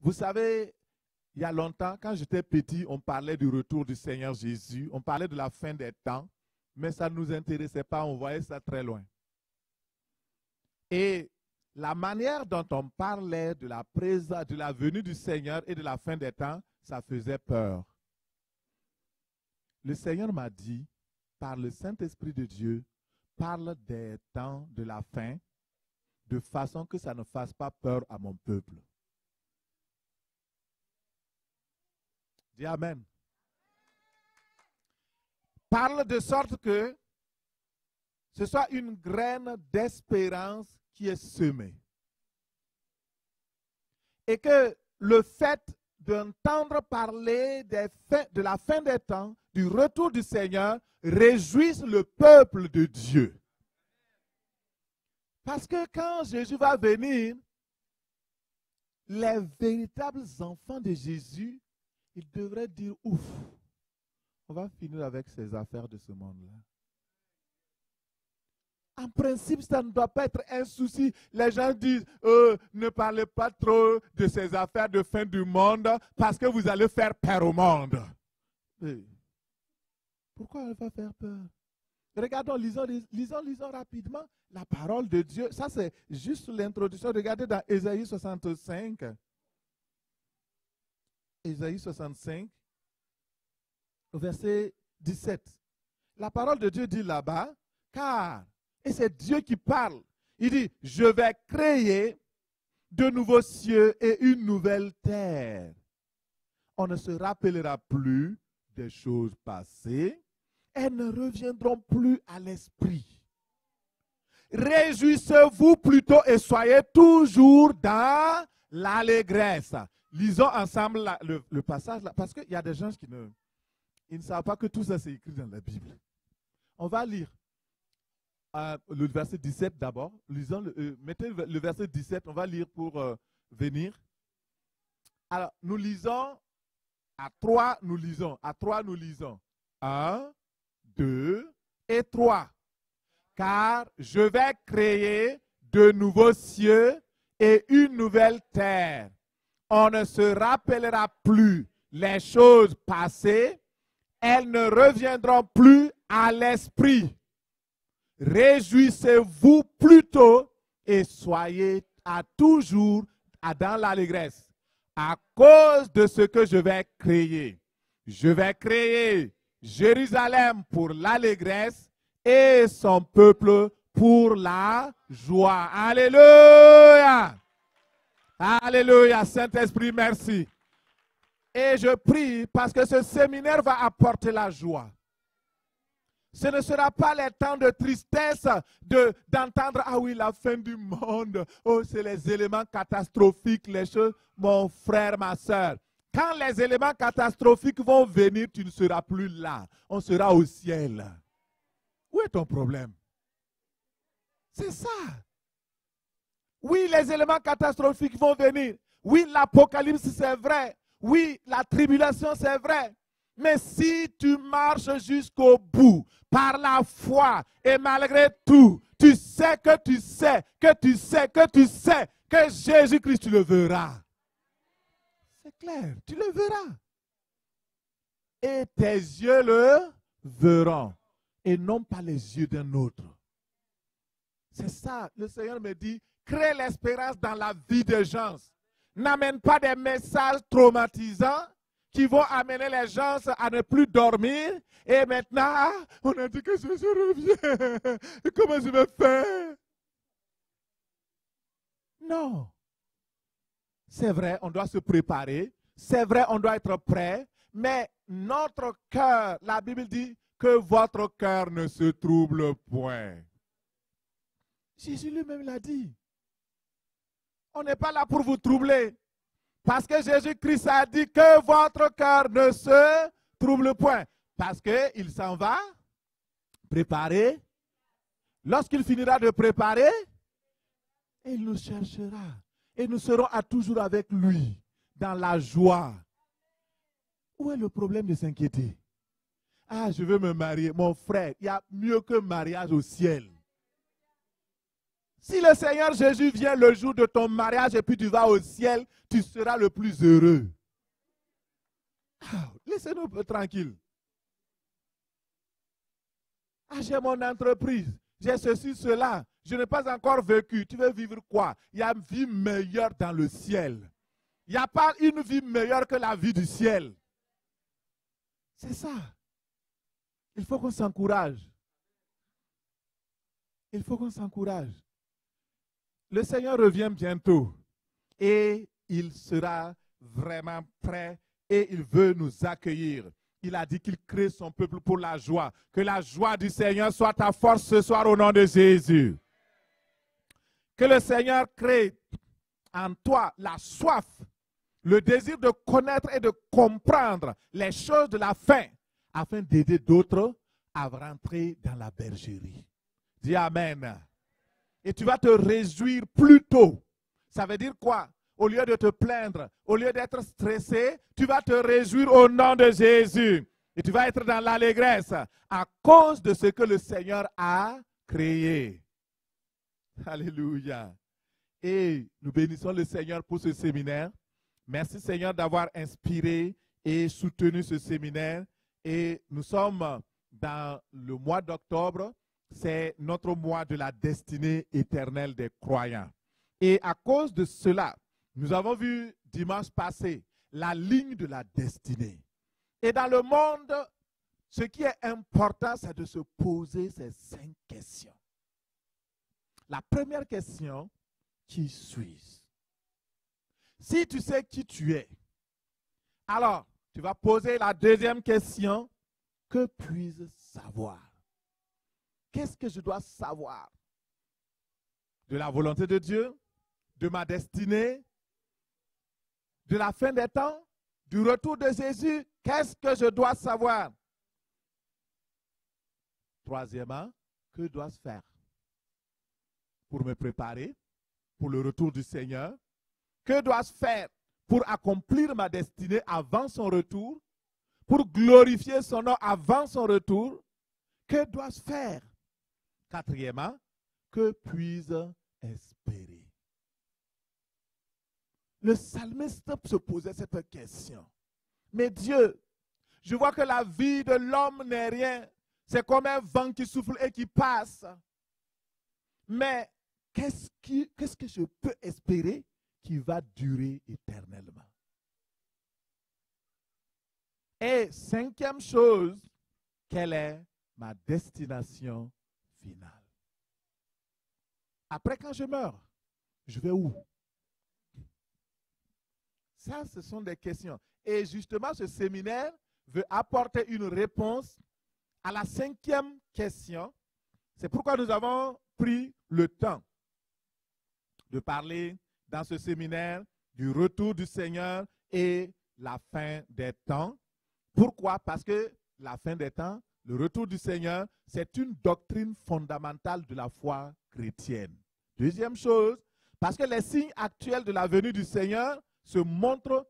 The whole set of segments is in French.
Vous savez, il y a longtemps, quand j'étais petit, on parlait du retour du Seigneur Jésus, on parlait de la fin des temps, mais ça ne nous intéressait pas, on voyait ça très loin. Et la manière dont on parlait de la venue du Seigneur et de la fin des temps, ça faisait peur. Le Seigneur m'a dit, par le Saint-Esprit de Dieu, parle des temps de la fin, de façon que ça ne fasse pas peur à mon peuple. Dis Amen. Parle de sorte que ce soit une graine d'espérance qui est semée. Et que le fait d'entendre parler de la fin des temps, du retour du Seigneur, réjouisse le peuple de Dieu. Parce que quand Jésus va venir, les véritables enfants de Jésus, ils devraient dire, ouf, on va finir avec ces affaires de ce monde-là. En principe, ça ne doit pas être un souci. Les gens disent, ne parlez pas trop de ces affaires de fin du monde parce que vous allez faire peur au monde. Mais pourquoi elle va faire peur? Regardons, lisons rapidement la parole de Dieu. Ça, c'est juste l'introduction. Regardez dans Ésaïe 65. Ésaïe 65, verset 17. La parole de Dieu dit là-bas, car, et c'est Dieu qui parle, il dit, je vais créer de nouveaux cieux et une nouvelle terre. On ne se rappellera plus des choses passées, elles ne reviendront plus à l'esprit. Réjouissez-vous plutôt et soyez toujours dans l'allégresse. Lisons ensemble le passage là, parce qu'il y a des gens qui ne savent pas que tout ça c'est écrit dans la Bible. On va lire le verset 17 d'abord. Mettez le verset 17, on va lire pour venir. Alors, nous lisons, à 3, nous lisons. À 3, nous lisons. 1, 2 et 3. Car je vais créer de nouveaux cieux et une nouvelle terre. On ne se rappellera plus les choses passées, elles ne reviendront plus à l'esprit. Réjouissez-vous plutôt et soyez à toujours dans l'allégresse à cause de ce que je vais créer. Je vais créer Jérusalem pour l'allégresse et son peuple pour la joie. Alléluia! Alléluia, Saint-Esprit, merci. Et je prie parce que ce séminaire va apporter la joie. Ce ne sera pas les temps de tristesse d'entendre, ah oui, la fin du monde. Oh, c'est les éléments catastrophiques, les choses. Mon frère, ma soeur. Quand les éléments catastrophiques vont venir, tu ne seras plus là. On sera au ciel. Où est ton problème? C'est ça. Oui, les éléments catastrophiques vont venir. Oui, l'apocalypse, c'est vrai. Oui, la tribulation, c'est vrai. Mais si tu marches jusqu'au bout, par la foi, et malgré tout, tu sais que tu sais, que tu sais, que tu sais, que Jésus-Christ, tu le verras. C'est clair, tu le verras. Et tes yeux le verront, et non pas les yeux d'un autre. C'est ça, le Seigneur me dit, crée l'espérance dans la vie des gens. N'amène pas des messages traumatisants qui vont amener les gens à ne plus dormir. Et maintenant, on a dit que Jésus revient. Comment je vais faire? Non. C'est vrai, on doit se préparer. C'est vrai, on doit être prêt. Mais notre cœur, la Bible dit que votre cœur ne se trouble point. Jésus lui-même l'a dit. On n'est pas là pour vous troubler. Parce que Jésus-Christ a dit que votre cœur ne se trouble point. Parce qu'il s'en va préparer. Lorsqu'il finira de préparer, il nous cherchera. Et nous serons à toujours avec lui, dans la joie. Où est le problème de s'inquiéter? Ah, je veux me marier. Mon frère, il y a mieux que mariage au ciel. Si le Seigneur Jésus vient le jour de ton mariage et puis tu vas au ciel, tu seras le plus heureux. Laissez-nous tranquilles. J'ai mon entreprise, j'ai ceci, cela. Je n'ai pas encore vécu. Tu veux vivre quoi? Il y a une vie meilleure dans le ciel. Il n'y a pas une vie meilleure que la vie du ciel. C'est ça. Il faut qu'on s'encourage. Il faut qu'on s'encourage. Le Seigneur revient bientôt et il sera vraiment prêt et il veut nous accueillir. Il a dit qu'il crée son peuple pour la joie. Que la joie du Seigneur soit ta force ce soir au nom de Jésus. Que le Seigneur crée en toi la soif, le désir de connaître et de comprendre les choses de la fin, afin d'aider d'autres à rentrer dans la bergerie. Dis Amen. Et tu vas te réjouir plus tôt. Ça veut dire quoi? Au lieu de te plaindre, au lieu d'être stressé, tu vas te réjouir au nom de Jésus. Et tu vas être dans l'allégresse à cause de ce que le Seigneur a créé. Alléluia. Et nous bénissons le Seigneur pour ce séminaire. Merci Seigneur d'avoir inspiré et soutenu ce séminaire. Et nous sommes dans le mois d'octobre. C'est notre mois de la destinée éternelle des croyants. Et à cause de cela, nous avons vu dimanche passé la ligne de la destinée. Et dans le monde, ce qui est important, c'est de se poser ces 5 questions. La première question, qui suis-je? Si tu sais qui tu es, alors tu vas poser la deuxième question, que puis-je savoir? Qu'est-ce que je dois savoir? De la volonté de Dieu, de ma destinée, de la fin des temps, du retour de Jésus, qu'est-ce que je dois savoir? Troisièmement, que dois-je faire pour me préparer pour le retour du Seigneur? Que dois-je faire pour accomplir ma destinée avant son retour? Pour glorifier son nom avant son retour? Que dois-je faire? Quatrièmement, que puis-je espérer? Le psalmiste se posait cette question. Mais Dieu, je vois que la vie de l'homme n'est rien. C'est comme un vent qui souffle et qui passe. Mais qu'est-ce que je peux espérer qui va durer éternellement? Et cinquième chose, quelle est ma destination finale? Après, quand je meurs, je vais où? Ça, ce sont des questions. Et justement, ce séminaire veut apporter une réponse à la cinquième question. C'est pourquoi nous avons pris le temps de parler dans ce séminaire du retour du Seigneur et la fin des temps. Pourquoi? Parce que la fin des temps, le retour du Seigneur, c'est une doctrine fondamentale de la foi chrétienne. Deuxième chose, parce que les signes actuels de la venue du Seigneur se montrent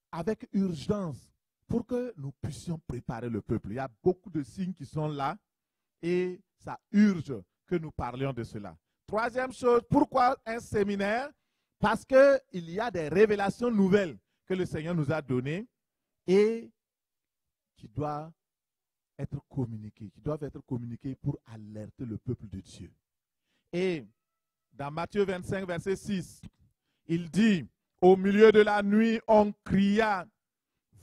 avec urgence pour que nous puissions préparer le peuple. Il y a beaucoup de signes qui sont là et ça urge que nous parlions de cela. Troisième chose, pourquoi un séminaire? Parce qu'il y a des révélations nouvelles que le Seigneur nous a données et qui doivent être communiquées pour alerter le peuple de Dieu. Et dans Matthieu 25, verset 6, il dit, au milieu de la nuit, on cria,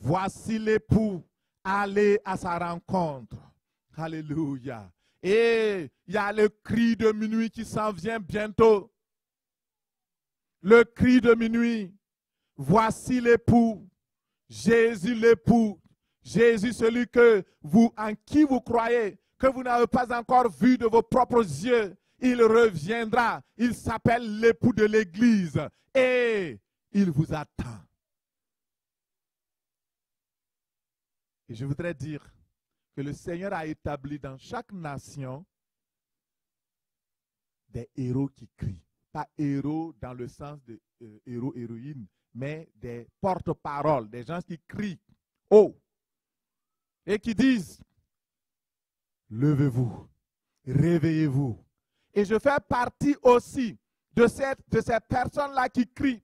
voici l'époux, allez à sa rencontre. Alléluia. Et il y a le cri de minuit qui s'en vient bientôt. Le cri de minuit, voici l'époux, Jésus l'époux, Jésus celui en qui vous croyez, que vous n'avez pas encore vu de vos propres yeux. Il reviendra, il s'appelle l'époux de l'Église et il vous attend. Et je voudrais dire que le Seigneur a établi dans chaque nation des héros qui crient. Pas héros dans le sens de héros, héroïne, mais des porte-paroles, des gens qui crient haut et qui disent, levez-vous, réveillez-vous. Et je fais partie aussi de ces personnes-là qui crient.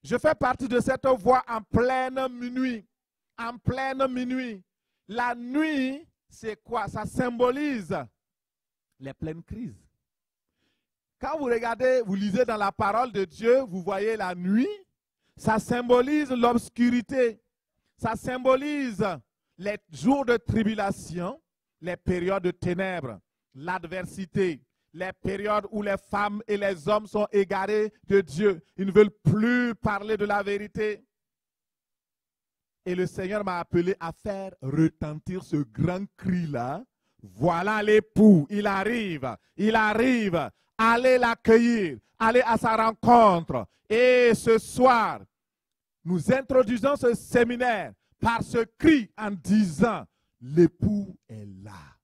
Je fais partie de cette voix en pleine minuit. En pleine minuit. La nuit, c'est quoi? Ça symbolise les pleines crises. Quand vous regardez, vous lisez dans la parole de Dieu, vous voyez la nuit, ça symbolise l'obscurité. Ça symbolise les jours de tribulation, les périodes de ténèbres, l'adversité, les périodes où les femmes et les hommes sont égarés de Dieu. Ils ne veulent plus parler de la vérité. Et le Seigneur m'a appelé à faire retentir ce grand cri-là. Voilà l'époux, il arrive, allez l'accueillir, allez à sa rencontre. Et ce soir, nous introduisons ce séminaire par ce cri en disant, l'époux est là.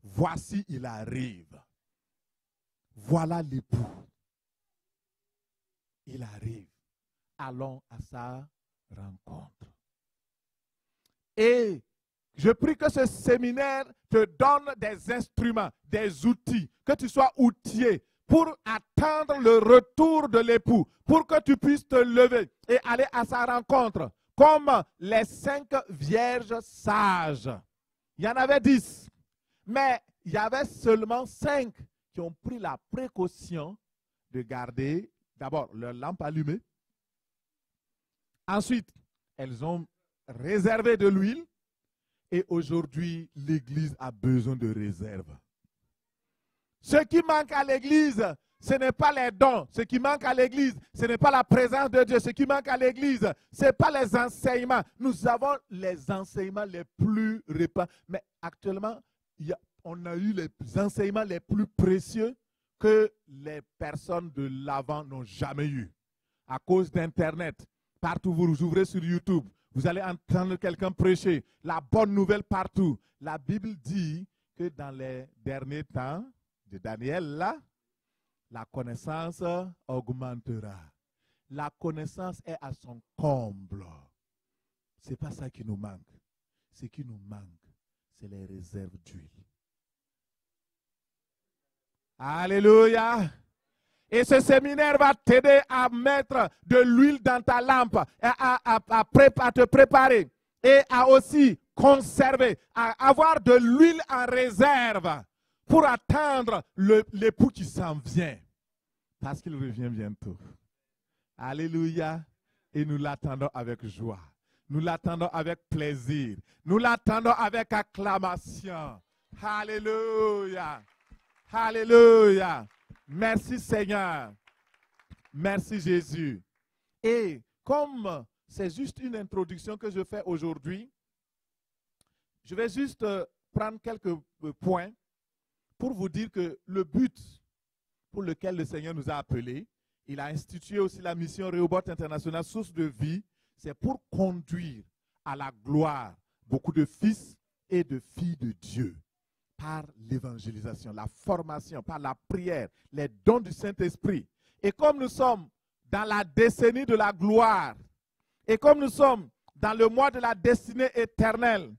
Voici, il arrive. Voilà l'époux. Il arrive. Allons à sa rencontre. Et je prie que ce séminaire te donne des instruments, des outils, que tu sois outillé pour attendre le retour de l'époux, pour que tu puisses te lever et aller à sa rencontre, comme les 5 vierges sages. Il y en avait 10, mais il y avait seulement 5 qui ont pris la précaution de garder d'abord leur lampe allumée. Ensuite, elles ont réservé de l'huile. Et aujourd'hui, l'Église a besoin de réserve. Ce qui manque à l'Église, ce n'est pas les dons. Ce qui manque à l'Église, ce n'est pas la présence de Dieu. Ce qui manque à l'Église, ce n'est pas les enseignements. Nous avons les enseignements les plus répandus. Mais actuellement, on a eu les enseignements les plus précieux que les personnes de l'avant n'ont jamais eu. À cause d'Internet, partout vous ouvrez sur YouTube, vous allez entendre quelqu'un prêcher la bonne nouvelle partout. La Bible dit que dans les derniers temps de Daniel, là, la connaissance augmentera. La connaissance est à son comble. Ce n'est pas ça qui nous manque. Ce qui nous manque, c'est les réserves d'huile. Alléluia. Et ce séminaire va t'aider à mettre de l'huile dans ta lampe, à te préparer et à aussi conserver, à avoir de l'huile en réserve pour attendre l'époux qui s'en vient. Parce qu'il revient bientôt. Alléluia. Et nous l'attendons avec joie. Nous l'attendons avec plaisir. Nous l'attendons avec acclamation. Alléluia. Alléluia. Merci Seigneur. Merci Jésus. Et comme c'est juste une introduction que je fais aujourd'hui, je vais juste prendre quelques points pour vous dire que le but pour lequel le Seigneur nous a appelés, il a institué aussi la mission Rehoboth International, source de vie, c'est pour conduire à la gloire beaucoup de fils et de filles de Dieu. Par l'évangélisation, la formation, par la prière, les dons du Saint-Esprit. Et comme nous sommes dans la décennie de la gloire, et comme nous sommes dans le mois de la destinée éternelle,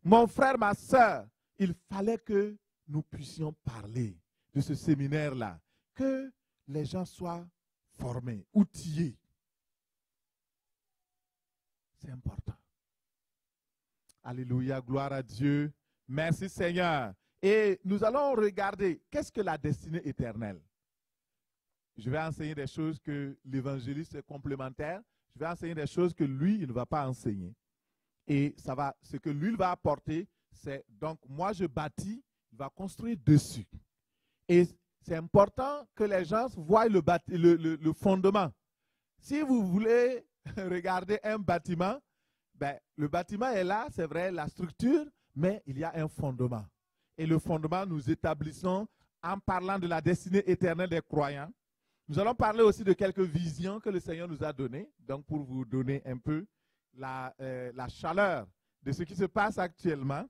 mon frère, ma soeur, il fallait que nous puissions parler de ce séminaire-là, que les gens soient formés, outillés. C'est important. Alléluia, gloire à Dieu. Merci Seigneur. Et nous allons regarder, qu'est-ce que la destinée éternelle? Je vais enseigner des choses que l'évangéliste est complémentaire. Je vais enseigner des choses que lui, il ne va pas enseigner. Et ce que lui, il va apporter, c'est donc moi je bâtis, il va construire dessus. Et c'est important que les gens voient le fondement. Si vous voulez regarder un bâtiment, ben, le bâtiment est là, c'est vrai, la structure, mais il y a un fondement. Et le fondement, nous établissons en parlant de la destinée éternelle des croyants. Nous allons parler aussi de quelques visions que le Seigneur nous a données, donc pour vous donner un peu la chaleur de ce qui se passe actuellement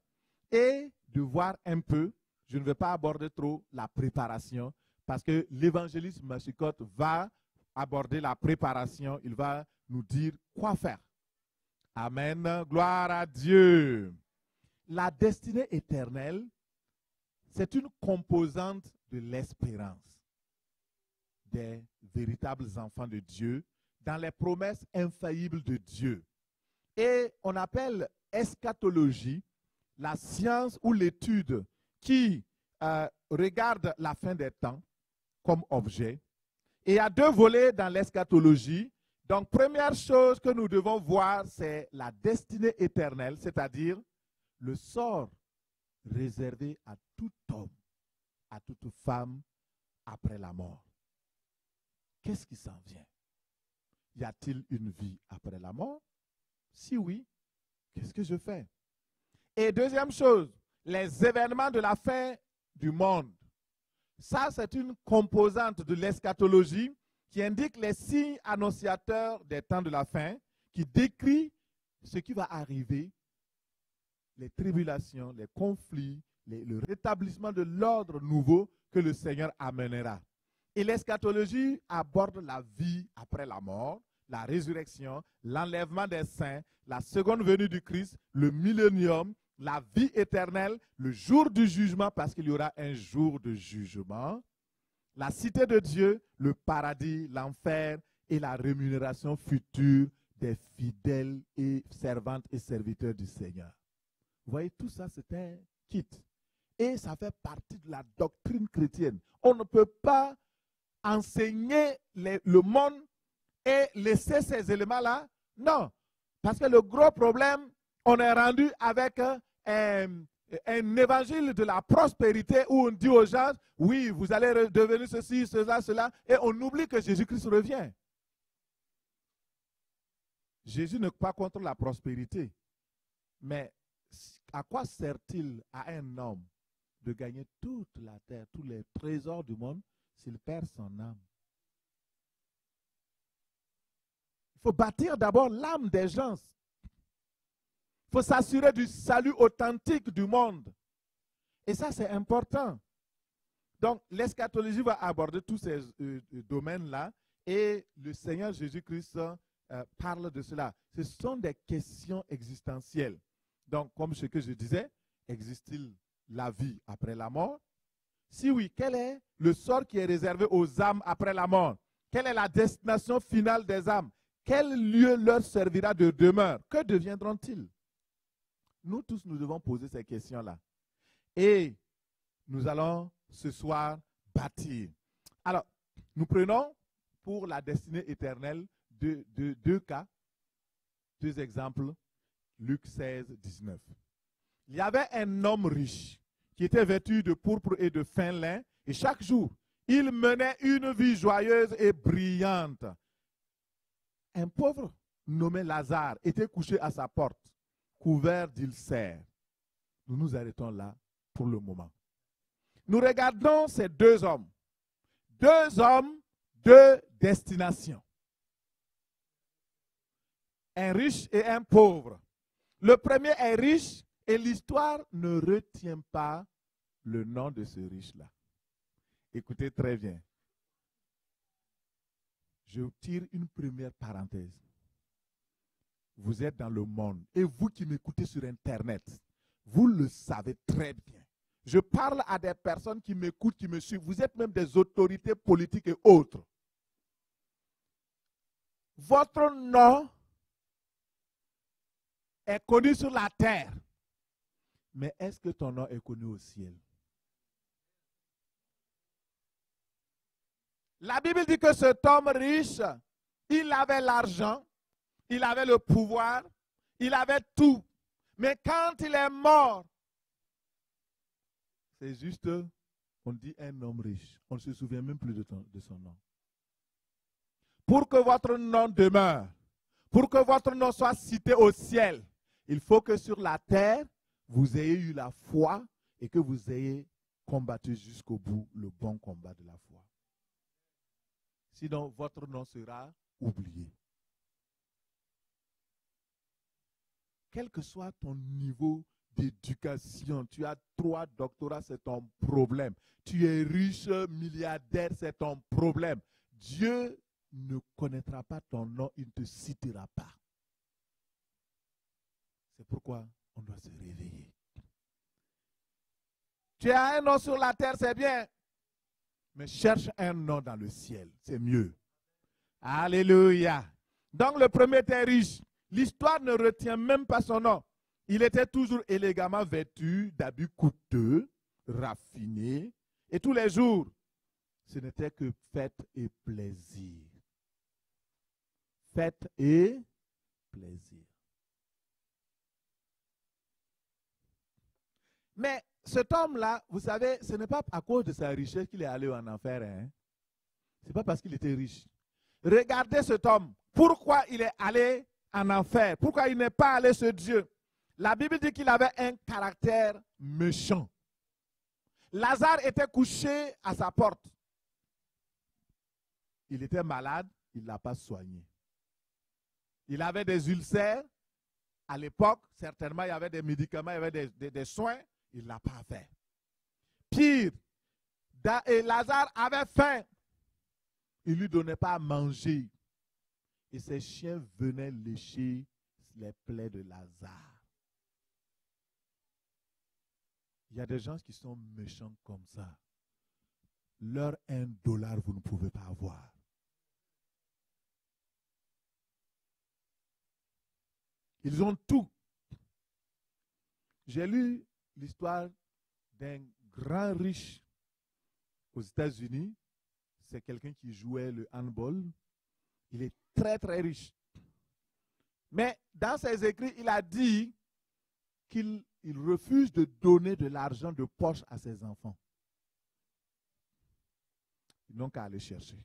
et de voir un peu, je ne vais pas aborder trop la préparation, parce que l'évangéliste Machikot va aborder la préparation, il va nous dire quoi faire. Amen, gloire à Dieu. La destinée éternelle, c'est une composante de l'espérance des véritables enfants de Dieu dans les promesses infaillibles de Dieu. Et on appelle eschatologie la science ou l'étude qui regarde la fin des temps comme objet. Et il y a deux volets dans l'eschatologie. Donc, première chose que nous devons voir, c'est la destinée éternelle, c'est-à-dire le sort réservé à tout homme, à toute femme après la mort. Qu'est-ce qui s'en vient? Y a-t-il une vie après la mort? Si oui, qu'est-ce que je fais? Et deuxième chose, les événements de la fin du monde. Ça, c'est une composante de l'eschatologie qui indique les signes annonciateurs des temps de la fin, qui décrit ce qui va arriver, les tribulations, les conflits, le rétablissement de l'ordre nouveau que le Seigneur amènera. Et l'eschatologie aborde la vie après la mort, la résurrection, l'enlèvement des saints, la seconde venue du Christ, le millénium, la vie éternelle, le jour du jugement, parce qu'il y aura un jour de jugement, la cité de Dieu, le paradis, l'enfer et la rémunération future des fidèles et servantes et serviteurs du Seigneur. Vous voyez, tout ça, c'est un kit. Et ça fait partie de la doctrine chrétienne. On ne peut pas enseigner le monde et laisser ces éléments-là. Non, parce que le gros problème, on est rendu avec un évangile de la prospérité où on dit aux gens, oui, vous allez devenir ceci, cela, cela, et on oublie que Jésus-Christ revient. Jésus n'est pas contre la prospérité, mais à quoi sert-il à un homme de gagner toute la terre, tous les trésors du monde, s'il perd son âme? Il faut bâtir d'abord l'âme des gens. Il faut s'assurer du salut authentique du monde. Et ça, c'est important. Donc, l'eschatologie va aborder tous ces domaines-là et le Seigneur Jésus-Christ parle de cela. Ce sont des questions existentielles. Donc, comme ce que je disais, existe-t-il la vie après la mort? Si oui, quel est le sort qui est réservé aux âmes après la mort? Quelle est la destination finale des âmes? Quel lieu leur servira de demeure? Que deviendront-ils? Nous tous, nous devons poser ces questions-là. Et nous allons ce soir bâtir. Alors, nous prenons pour la destinée éternelle deux cas, deux exemples. Luc 16, 19. Il y avait un homme riche qui était vêtu de pourpre et de fin lin, et chaque jour, il menait une vie joyeuse et brillante. Un pauvre nommé Lazare était couché à sa porte, couvert d'ulcères. Nous nous arrêtons là pour le moment. Nous regardons ces deux hommes, deux destinations. Un riche et un pauvre. Le premier est riche et l'histoire ne retient pas le nom de ce riche-là. Écoutez très bien. Je tire une première parenthèse. Vous êtes dans le monde et vous qui m'écoutez sur Internet, vous le savez très bien. Je parle à des personnes qui m'écoutent, qui me suivent. Vous êtes même des autorités politiques et autres. Votre nom est connu sur la terre. Mais est-ce que ton nom est connu au ciel? La Bible dit que cet homme riche, il avait l'argent, il avait le pouvoir, il avait tout. Mais quand il est mort, c'est juste, on dit un homme riche. On ne se souvient même plus de son nom. Pour que votre nom demeure, pour que votre nom soit cité au ciel, il faut que sur la terre, vous ayez eu la foi et que vous ayez combattu jusqu'au bout le bon combat de la foi. Sinon, votre nom sera oublié. Quel que soit ton niveau d'éducation, tu as 3 doctorats, c'est ton problème. Tu es riche, milliardaire, c'est ton problème. Dieu ne connaîtra pas ton nom, il ne te citera pas. C'est pourquoi on doit se réveiller. Tu as un nom sur la terre, c'est bien. mais cherche un nom dans le ciel. C'est mieux. Alléluia. Donc le premier était riche. L'histoire ne retient même pas son nom. Il était toujours élégamment vêtu d'habits coûteux, raffinés. Et tous les jours, ce n'était que fête et plaisir. Fête et plaisir. Mais cet homme-là, vous savez, ce n'est pas à cause de sa richesse qu'il est allé en enfer. Hein? Ce n'est pas parce qu'il était riche. Regardez cet homme. Pourquoi il est allé en enfer? Pourquoi il n'est pas allé chez Dieu? La Bible dit qu'il avait un caractère méchant. Lazare était couché à sa porte. Il était malade, il ne l'a pas soigné. Il avait des ulcères. À l'époque, certainement, il y avait des médicaments, il y avait des soins. Il ne l'a pas fait. Pire, et Lazare avait faim. Il ne lui donnait pas à manger. Et ses chiens venaient lécher les plaies de Lazare. Il y a des gens qui sont méchants comme ça. Leur $1, vous ne pouvez pas avoir. Ils ont tout. J'ai lu l'histoire d'un grand riche aux États-Unis. C'est quelqu'un qui jouait le handball. Il est très, très riche. Mais dans ses écrits, il a dit qu'il refuse de donner de l'argent de poche à ses enfants. Ils n'ont qu'à aller chercher.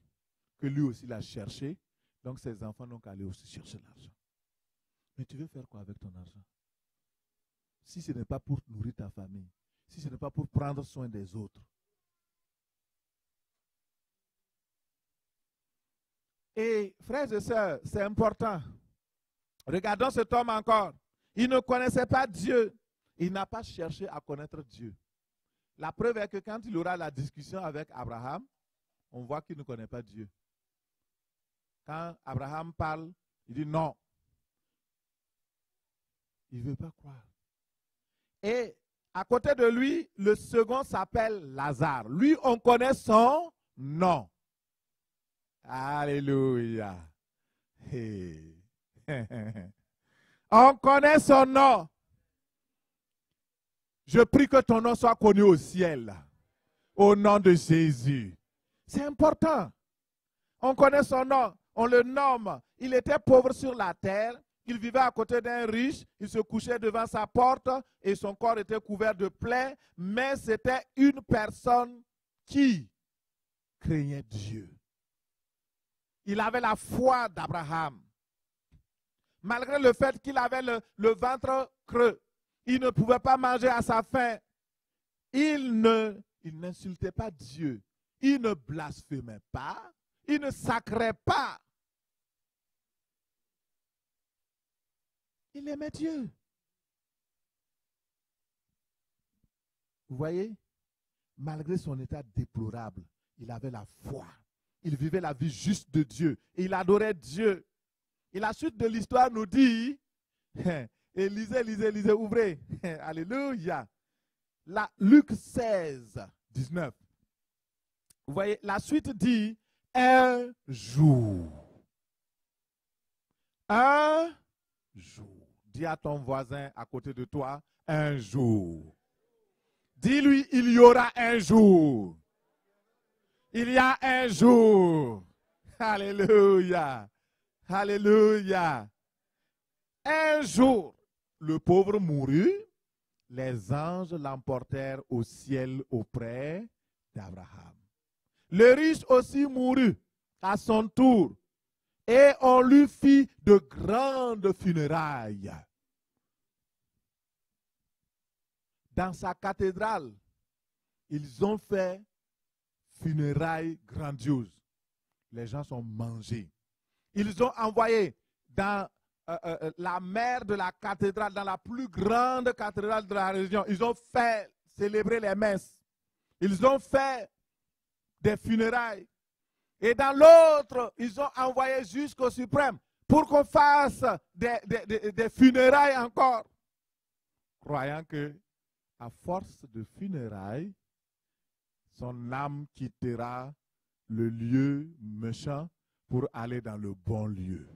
Que lui aussi l'a cherché. Donc ses enfants n'ont qu'à aller aussi chercher l'argent. Mais tu veux faire quoi avec ton argent? Si ce n'est pas pour nourrir ta famille, si ce n'est pas pour prendre soin des autres. Et frères et sœurs, c'est important. Regardons cet homme encore. Il ne connaissait pas Dieu. Il n'a pas cherché à connaître Dieu. La preuve est que quand il aura la discussion avec Abraham, on voit qu'il ne connaît pas Dieu. Quand Abraham parle, il dit non. Il ne veut pas croire. Et à côté de lui, le second s'appelle Lazare. Lui, on connaît son nom. Alléluia. Hey. On connaît son nom. Je prie que ton nom soit connu au ciel. Au nom de Jésus. C'est important. On connaît son nom. On le nomme. Il était pauvre sur la terre. Il vivait à côté d'un riche, il se couchait devant sa porte et son corps était couvert de plaies, mais c'était une personne qui craignait Dieu. Il avait la foi d'Abraham. Malgré le fait qu'il avait le ventre creux, il ne pouvait pas manger à sa faim. Il n'insultait pas Dieu. Il ne blasphémait pas. Il ne sacrait pas. Il aimait Dieu. Vous voyez, malgré son état déplorable, il avait la foi. Il vivait la vie juste de Dieu. Et il adorait Dieu. Et la suite de l'histoire nous dit, et lisez, ouvrez. Alléluia. Luc 16, 19. Vous voyez, la suite dit, un jour. Un jour. Dis à ton voisin à côté de toi, un jour. Dis-lui, il y aura un jour. Il y a un jour. Alléluia. Alléluia. Un jour, le pauvre mourut. Les anges l'emportèrent au ciel auprès d'Abraham. Le riche aussi mourut à son tour. Et on lui fit de grandes funérailles. Dans sa cathédrale, ils ont fait funérailles grandioses. Les gens sont mangés. Ils ont envoyé dans la mère de la cathédrale, dans la plus grande cathédrale de la région, ils ont fait célébrer les messes. Ils ont fait des funérailles. Et dans l'autre, ils ont envoyé jusqu'au suprême pour qu'on fasse des funérailles encore. Croyant que, à force de funérailles, son âme quittera le lieu méchant pour aller dans le bon lieu.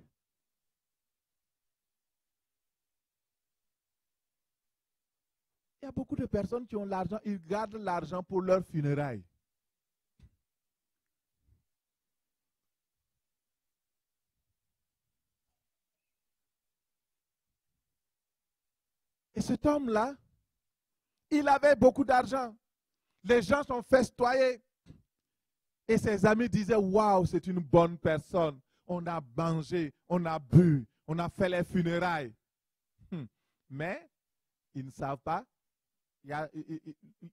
Il y a beaucoup de personnes qui ont l'argent, ils gardent l'argent pour leurs funérailles. Et cet homme-là, il avait beaucoup d'argent. Les gens sont festoyés. Et ses amis disaient, waouh, c'est une bonne personne. On a mangé, on a bu, on a fait les funérailles. Mais ils ne savent pas.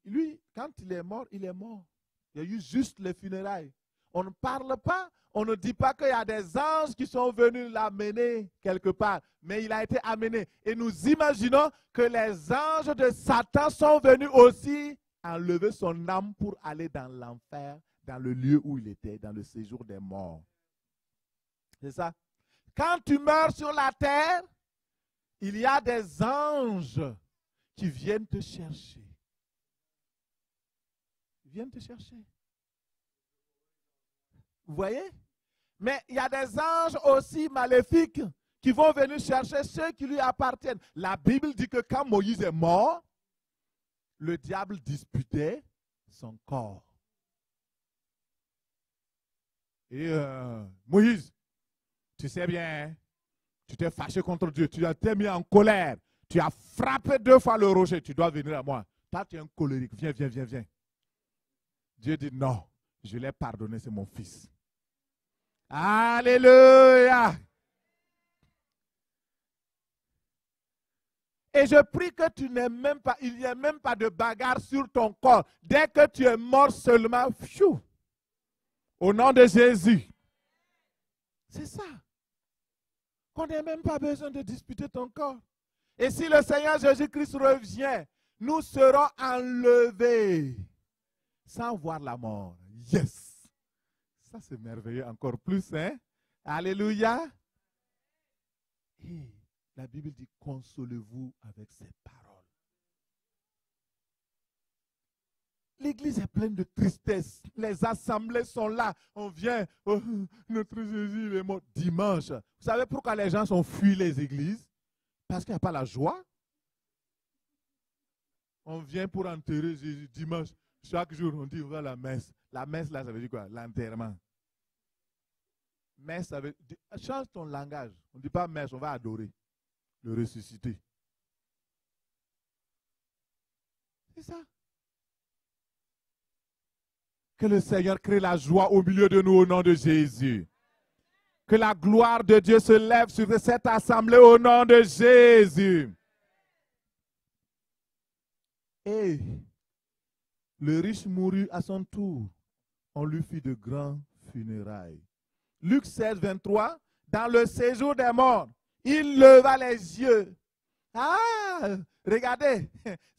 Lui, quand il est mort, il est mort. Il y a eu juste les funérailles. On ne parle pas, on ne dit pas qu'il y a des anges qui sont venus l'amener quelque part, mais il a été amené. Et nous imaginons que les anges de Satan sont venus aussi enlever son âme pour aller dans l'enfer, dans le lieu où il était, dans le séjour des morts. C'est ça. Quand tu meurs sur la terre, il y a des anges qui viennent te chercher. Ils viennent te chercher. Vous voyez? Mais il y a des anges aussi maléfiques qui vont venir chercher ceux qui lui appartiennent. La Bible dit que quand Moïse est mort, le diable disputait son corps. Et Moïse, tu sais bien, hein, tu t'es fâché contre Dieu, tu t'es mis en colère, tu as frappé 2 fois le rocher, tu dois venir à moi. Toi, tu es un colérique, viens, viens, viens, viens. Dieu dit non, je l'ai pardonné, c'est mon fils. Alléluia. Et je prie que tu n'aies même pas, il n'y ait même pas de bagarre sur ton corps. Dès que tu es mort seulement, pfiou, au nom de Jésus. C'est ça. Qu'on n'ait même pas besoin de disputer ton corps. Et si le Seigneur Jésus-Christ revient, nous serons enlevés sans voir la mort. Yes! Ça, c'est merveilleux encore plus, hein? Alléluia! Et la Bible dit, consolez-vous avec ces paroles. L'église est pleine de tristesse. Les assemblées sont là. On vient, oh, notre Jésus il est mort dimanche. Vous savez pourquoi les gens sont fuis les églises? Parce qu'il n'y a pas la joie. On vient pour enterrer Jésus dimanche. Chaque jour, on dit, on va à la messe. La messe, là, ça veut dire quoi? L'enterrement. Messe, ça veut dire, change ton langage. On ne dit pas messe, on va adorer. Le ressusciter. C'est ça. Que le Seigneur crée la joie au milieu de nous au nom de Jésus. Que la gloire de Dieu se lève sur cette assemblée au nom de Jésus. Et le riche mourut à son tour. On lui fit de grands funérailles. Luc 16, 23, dans le séjour des morts, il leva les yeux. Ah, regardez,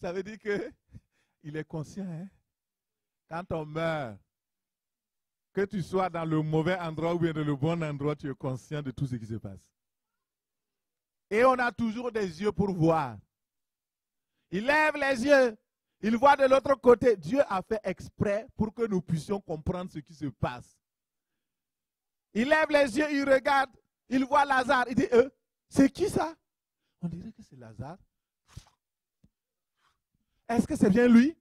ça veut dire qu'il est conscient. Hein? Quand on meurt, que tu sois dans le mauvais endroit ou bien dans le bon endroit, tu es conscient de tout ce qui se passe. Et on a toujours des yeux pour voir. Il lève les yeux, il voit de l'autre côté. Dieu a fait exprès pour que nous puissions comprendre ce qui se passe. Il lève les yeux, il regarde, il voit Lazare. Il dit, c'est qui ça? On dirait que c'est Lazare. Est-ce que c'est bien lui?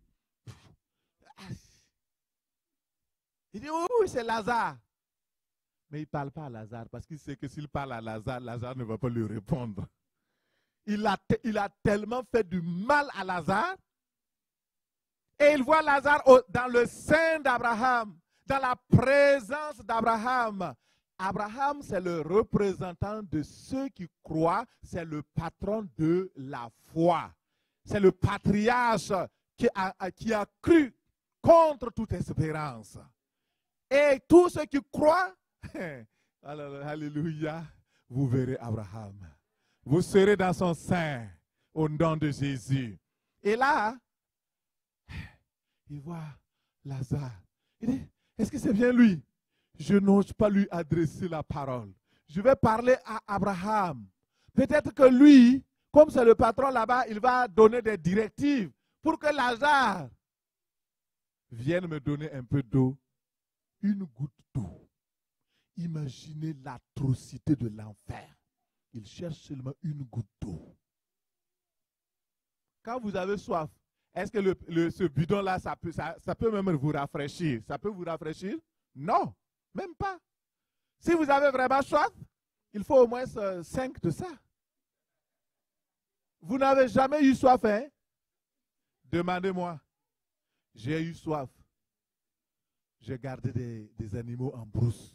Il dit, oui, c'est Lazare. Mais il ne parle pas à Lazare parce qu'il sait que s'il parle à Lazare, Lazare ne va pas lui répondre. Il a tellement fait du mal à Lazare. Et il voit Lazare dans le sein d'Abraham, dans la présence d'Abraham. Abraham, c'est le représentant de ceux qui croient, c'est le patron de la foi. C'est le patriarche qui a cru contre toute espérance. Et tous ceux qui croient, alléluia, vous verrez Abraham. Vous serez dans son sein au nom de Jésus. Et là, il voit Lazare. Il dit, est-ce que c'est bien lui? Je n'ose pas lui adresser la parole. Je vais parler à Abraham. Peut-être que lui, comme c'est le patron là-bas, il va donner des directives pour que Lazare vienne me donner un peu d'eau, une goutte d'eau. Imaginez l'atrocité de l'enfer. Il cherche seulement une goutte d'eau. Quand vous avez soif, est-ce que ce bidon-là, ça peut même vous rafraîchir? Ça peut vous rafraîchir? Non, même pas. Si vous avez vraiment soif, il faut au moins 5 de ça. Vous n'avez jamais eu soif, hein? Demandez-moi. J'ai eu soif. J'ai gardé des animaux en brousse.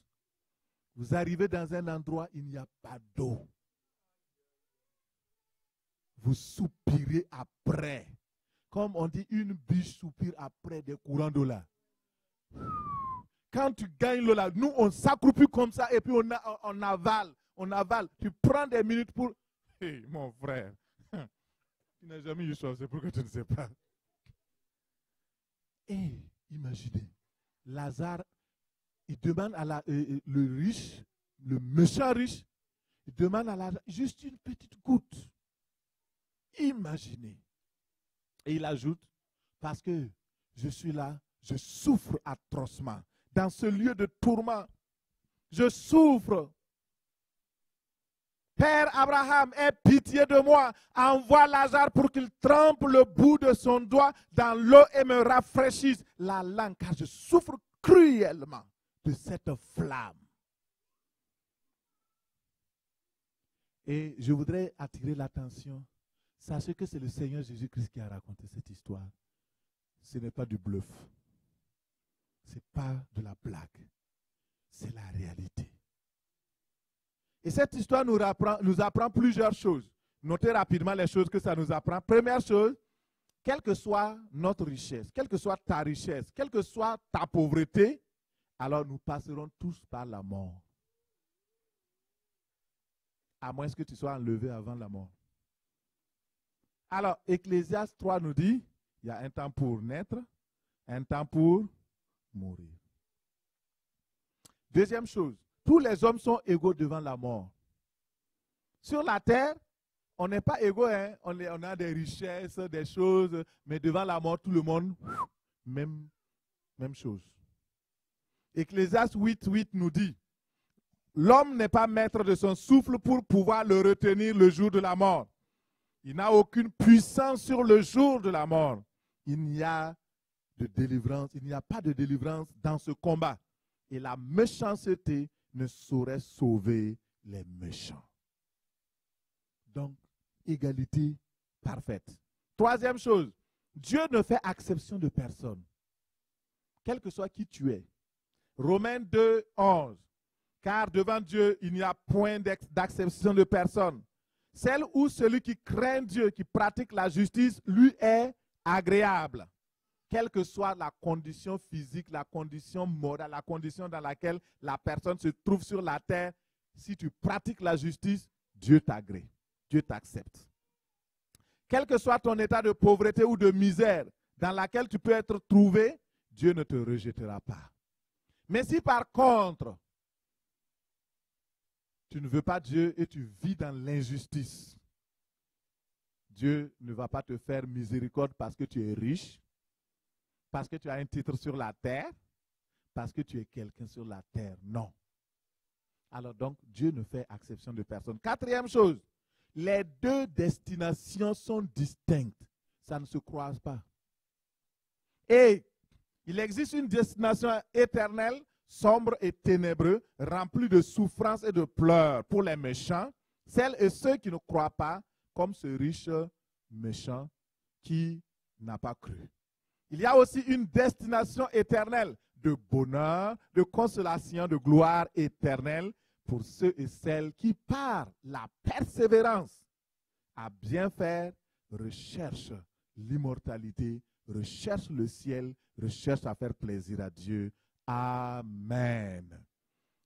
Vous arrivez dans un endroit, il n'y a pas d'eau. Vous soupirez après. Comme on dit, une biche soupire après des courants d'eau là. Quand tu gagnes l'eau là, nous on s'accroupit comme ça et puis on avale. On avale. Tu prends des minutes pour... Hey, mon frère, tu n'as jamais eu soif, c'est pourquoi tu ne sais pas. Et imaginez, Lazare, il demande à le riche, le méchant riche, il demande à Lazare juste une petite goutte. Imaginez. Et il ajoute, parce que je suis là, je souffre atrocement. Dans ce lieu de tourment, je souffre. Père Abraham, aie pitié de moi. Envoie Lazare pour qu'il trempe le bout de son doigt dans l'eau et me rafraîchisse la langue, car je souffre cruellement de cette flamme. Et je voudrais attirer l'attention. Sachez que c'est le Seigneur Jésus-Christ qui a raconté cette histoire. Ce n'est pas du bluff. Ce n'est pas de la blague. C'est la réalité. Et cette histoire nous apprend plusieurs choses. Notez rapidement les choses que ça nous apprend. Première chose, quelle que soit notre richesse, quelle que soit ta richesse, quelle que soit ta pauvreté, alors nous passerons tous par la mort. À moins que tu sois enlevé avant la mort. Alors, Ecclésiaste 3 nous dit, il y a un temps pour naître, un temps pour mourir. Deuxième chose, tous les hommes sont égaux devant la mort. Sur la terre, on n'est pas égaux, hein? On a des richesses, des choses, mais devant la mort, tout le monde, même chose. Ecclésiaste 8:8 nous dit, l'homme n'est pas maître de son souffle pour pouvoir le retenir le jour de la mort. Il n'a aucune puissance sur le jour de la mort. Il n'y a de délivrance, il n'y a pas de délivrance dans ce combat. Et la méchanceté ne saurait sauver les méchants. Donc, égalité parfaite. Troisième chose, Dieu ne fait exception de personne. Quel que soit qui tu es. Romains 2:11. Car devant Dieu, il n'y a point d'acception de personne. Celle où celui qui craint Dieu, qui pratique la justice, lui est agréable. Quelle que soit la condition physique, la condition morale, la condition dans laquelle la personne se trouve sur la terre, si tu pratiques la justice, Dieu t'agrée, Dieu t'accepte. Quel que soit ton état de pauvreté ou de misère dans laquelle tu peux être trouvé, Dieu ne te rejettera pas. Mais si par contre, tu ne veux pas Dieu et tu vis dans l'injustice, Dieu ne va pas te faire miséricorde parce que tu es riche, parce que tu as un titre sur la terre, parce que tu es quelqu'un sur la terre. Non. Alors donc, Dieu ne fait exception de personne. Quatrième chose, les deux destinations sont distinctes. Ça ne se croise pas. Et il existe une destination éternelle, sombre et ténébreux, remplie de souffrance et de pleurs pour les méchants, celles et ceux qui ne croient pas, comme ce riche méchant qui n'a pas cru. Il y a aussi une destination éternelle de bonheur, de consolation, de gloire éternelle pour ceux et celles qui, par la persévérance à bien faire, recherchent l'immortalité, recherchent le ciel, recherchent à faire plaisir à Dieu. Amen.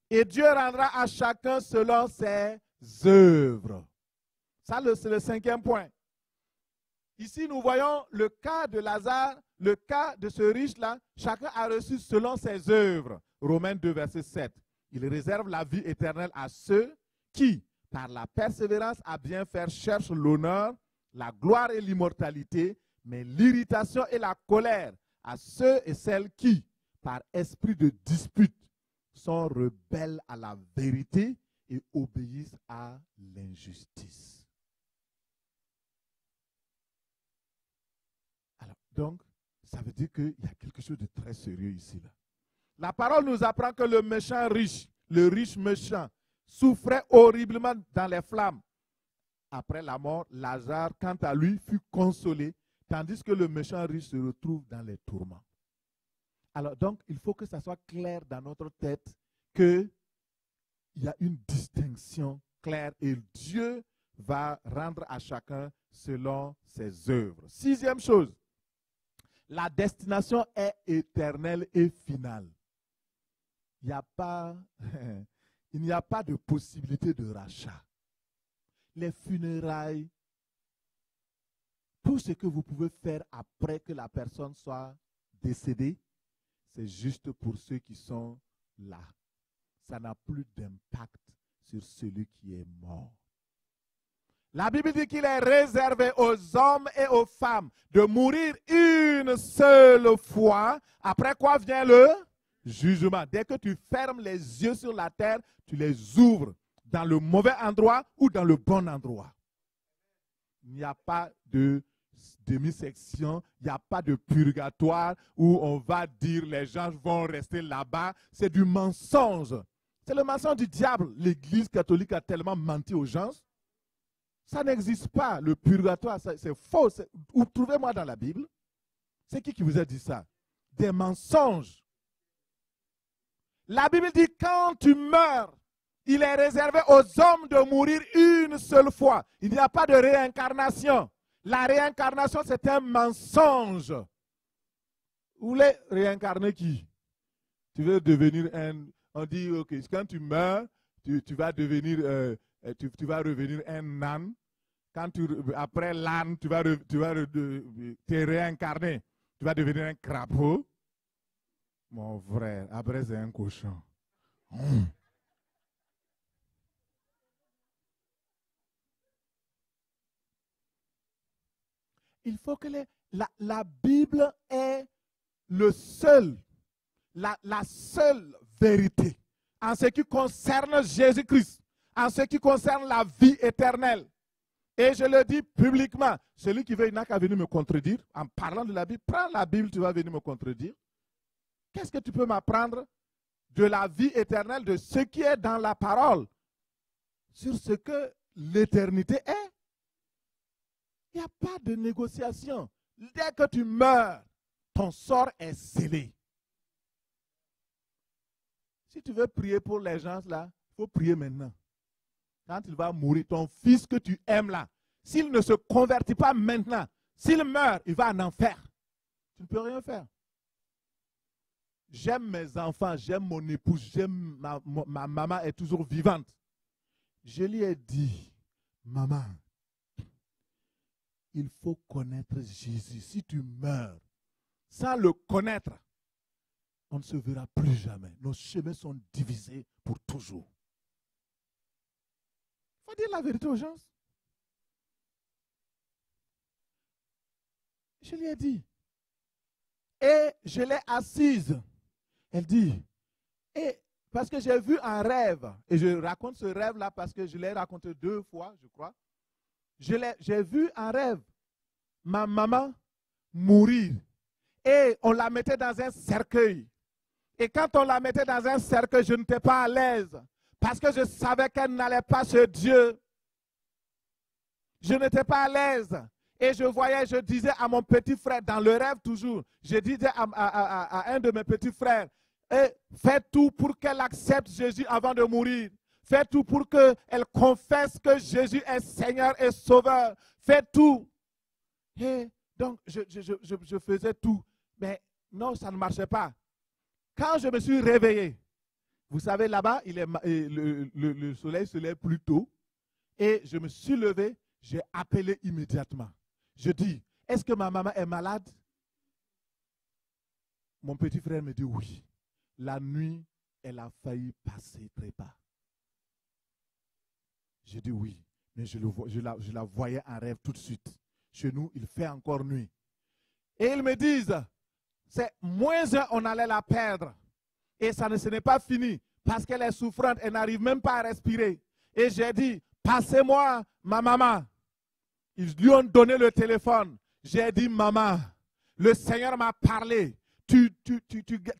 Et Dieu rendra à chacun selon ses œuvres. Ça, c'est le cinquième point. Ici, nous voyons le cas de Lazare, le cas de ce riche-là. Chacun a reçu selon ses œuvres. Romains 2, verset 7. Il réserve la vie éternelle à ceux qui, par la persévérance à bien faire, cherchent l'honneur, la gloire et l'immortalité, mais l'irritation et la colère à ceux et celles qui, par esprit de dispute, sont rebelles à la vérité et obéissent à l'injustice. Alors, donc, ça veut dire qu'il y a quelque chose de très sérieux ici. Là. La parole nous apprend que le méchant riche, le riche méchant, souffrait horriblement dans les flammes. Après la mort, Lazare, quant à lui, fut consolé, tandis que le méchant riche se retrouve dans les tourments. Alors donc, il faut que ça soit clair dans notre tête qu'il y a une distinction claire et Dieu va rendre à chacun selon ses œuvres. Sixième chose, la destination est éternelle et finale. Il n'y a pas de possibilité de rachat. Les funérailles, tout ce que vous pouvez faire après que la personne soit décédée, c'est juste pour ceux qui sont là. Ça n'a plus d'impact sur celui qui est mort. La Bible dit qu'il est réservé aux hommes et aux femmes de mourir une seule fois, après quoi vient le jugement. Dès que tu fermes les yeux sur la terre, tu les ouvres dans le mauvais endroit ou dans le bon endroit. Il n'y a pas de demi-section, il n'y a pas de purgatoire où on va dire les gens vont rester là-bas. C'est du mensonge. C'est le mensonge du diable. L'Église catholique a tellement menti aux gens. Ça n'existe pas. Le purgatoire, c'est faux. Trouvez-moi dans la Bible. C'est qui vous a dit ça? Des mensonges. La Bible dit quand tu meurs, il est réservé aux hommes de mourir une seule fois. Il n'y a pas de réincarnation. La réincarnation, c'est un mensonge. Vous voulez réincarner qui? Tu veux devenir un... On dit, ok, quand tu meurs, tu vas devenir... tu vas revenir un âne. Après l'âne, tu vas te réincarner. Tu vas devenir un crapaud. Mon frère, après c'est un cochon. Il faut que la Bible est le seul, la seule vérité en ce qui concerne Jésus-Christ, en ce qui concerne la vie éternelle. Et je le dis publiquement, celui qui veut, il n'a qu'à venir me contredire. En parlant de la Bible, prends la Bible, tu vas venir me contredire. Qu'est-ce que tu peux m'apprendre de la vie éternelle, de ce qui est dans la parole, sur ce que l'éternité est? Il n'y a pas de négociation. Dès que tu meurs, ton sort est scellé. Si tu veux prier pour les gens là, il faut prier maintenant. Quand il va mourir, ton fils que tu aimes là, s'il ne se convertit pas maintenant, s'il meurt, il va en enfer. Tu ne peux rien faire. J'aime mes enfants, j'aime mon épouse, j'aime ma maman est toujours vivante. Je lui ai dit, maman, il faut connaître Jésus. Si tu meurs sans le connaître, on ne se verra plus jamais. Nos chemins sont divisés pour toujours. Il faut dire la vérité aux gens. Je lui ai dit. Et je l'ai assise. Elle dit, et parce que j'ai vu un rêve, et je raconte ce rêve-là parce que je l'ai raconté 2 fois, je crois. J'ai vu un rêve, ma maman mourir, et on la mettait dans un cercueil. Et quand on la mettait dans un cercueil, je n'étais pas à l'aise, parce que je savais qu'elle n'allait pas chez Dieu. Je n'étais pas à l'aise. Et je disais à mon petit frère, dans le rêve toujours, je disais à un de mes petits frères, fais tout pour qu'elle accepte Jésus avant de mourir. Fais tout pour qu'elle confesse que Jésus est Seigneur et Sauveur. Fais tout. Et donc, je faisais tout. Mais non, ça ne marchait pas. Quand je me suis réveillé, vous savez, là-bas, le soleil se lève plus tôt. Et je me suis levé, j'ai appelé immédiatement. Je dis, est-ce que ma maman est malade? Mon petit frère me dit oui. La nuit, elle a failli passer trépas. Je dis oui, mais je la voyais en rêve tout de suite. Chez nous, il fait encore nuit. Et ils me disent, c'est -1, on allait la perdre. Et ce n'est pas fini parce qu'elle est souffrante, elle n'arrive même pas à respirer. Et j'ai dit, passez-moi ma maman. Ils lui ont donné le téléphone. J'ai dit, maman, le Seigneur m'a parlé. Tu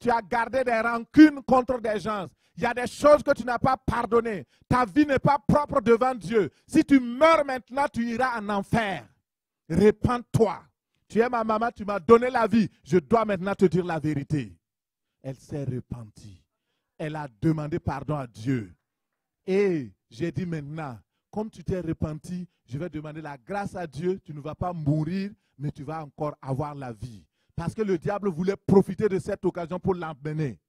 as gardé des rancunes contre des gens. Il y a des choses que tu n'as pas pardonnées. Ta vie n'est pas propre devant Dieu. Si tu meurs maintenant, tu iras en enfer. Répands-toi. Tu es ma maman, tu m'as donné la vie. Je dois maintenant te dire la vérité. Elle s'est repentie. Elle a demandé pardon à Dieu. Et j'ai dit maintenant, comme tu t'es repenti, je vais demander la grâce à Dieu. Tu ne vas pas mourir, mais tu vas encore avoir la vie. Parce que le diable voulait profiter de cette occasion pour l'emmener.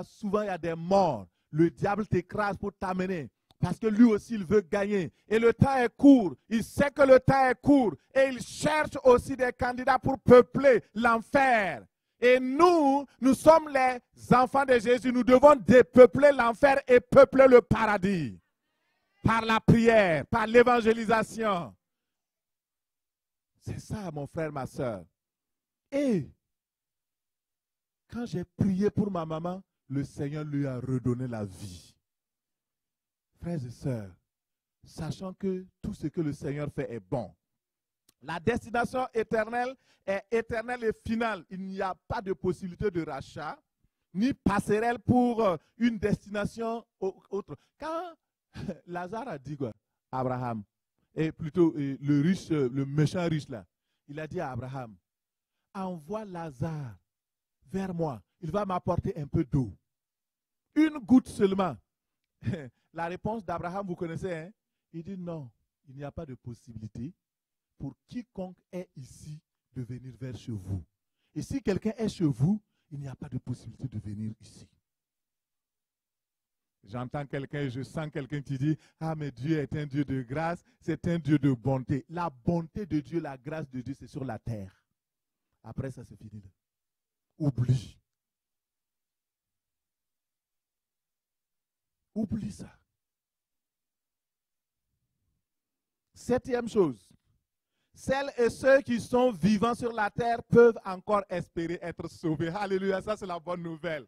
Souvent, il y a des morts. Le diable t'écrase pour t'amener. Parce que lui aussi, il veut gagner. Et le temps est court. Il sait que le temps est court. Et il cherche aussi des candidats pour peupler l'enfer. Et nous sommes les enfants de Jésus. Nous devons dépeupler l'enfer et peupler le paradis. Par la prière, par l'évangélisation. C'est ça, mon frère, ma soeur. Et quand j'ai prié pour ma maman, le Seigneur lui a redonné la vie. Frères et sœurs, sachant que tout ce que le Seigneur fait est bon. La destination éternelle est éternelle et finale. Il n'y a pas de possibilité de rachat, ni passerelle pour une destination autre. Quand Lazare a dit quoi? Abraham, et plutôt le riche, le méchant riche là, il a dit à Abraham, envoie Lazare vers moi, il va m'apporter un peu d'eau. Une goutte seulement. La réponse d'Abraham, vous connaissez, hein? Il dit non, il n'y a pas de possibilité pour quiconque est ici de venir vers chez vous. Et si quelqu'un est chez vous, il n'y a pas de possibilité de venir ici. J'entends quelqu'un, je sens quelqu'un qui dit, ah mais Dieu est un Dieu de grâce, c'est un Dieu de bonté. La bonté de Dieu, la grâce de Dieu, c'est sur la terre. Après ça, c'est fini. Oublie. Oublie ça. 7e chose. Celles et ceux qui sont vivants sur la terre peuvent encore espérer être sauvés. Alléluia, ça c'est la bonne nouvelle.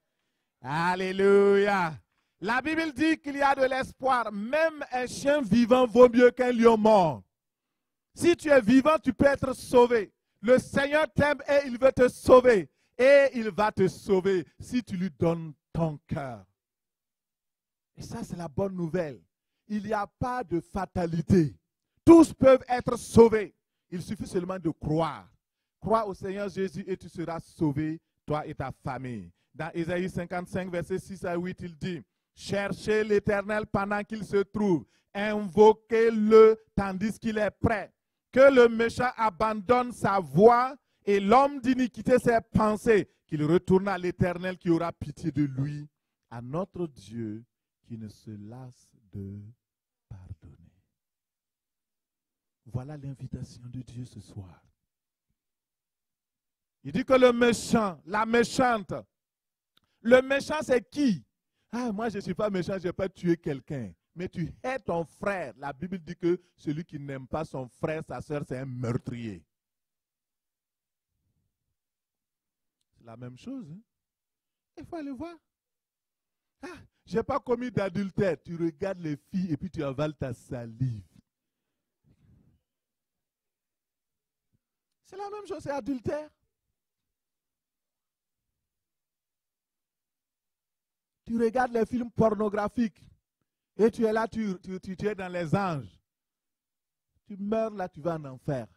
Alléluia. La Bible dit qu'il y a de l'espoir. Même un chien vivant vaut mieux qu'un lion mort. Si tu es vivant, tu peux être sauvé. Le Seigneur t'aime et il veut te sauver. Et il va te sauver si tu lui donnes ton cœur. Et ça, c'est la bonne nouvelle. Il n'y a pas de fatalité. Tous peuvent être sauvés. Il suffit seulement de croire. Crois au Seigneur Jésus et tu seras sauvé, toi et ta famille. Dans Ésaïe 55, versets 6 à 8, il dit, cherchez l'Éternel pendant qu'il se trouve. Invoquez-le tandis qu'il est prêt. Que le méchant abandonne sa voie et l'homme d'iniquité ses pensées. Qu'il retourne à l'Éternel qui aura pitié de lui, à notre Dieu qui ne se lasse de pardonner. Voilà l'invitation de Dieu ce soir. Il dit que le méchant, la méchante, le méchant c'est qui? Ah, moi je ne suis pas méchant, je n'ai pas tué quelqu'un. Mais tu hais ton frère. La Bible dit que celui qui n'aime pas son frère, sa soeur, c'est un meurtrier. C'est la même chose. Hein? Il faut aller voir. Ah, je n'ai pas commis d'adultère. Tu regardes les filles et puis tu avales ta salive. C'est la même chose, c'est adultère. Tu regardes les films pornographiques et tu es là, tu es dans les anges. Tu meurs là, tu vas en enfer.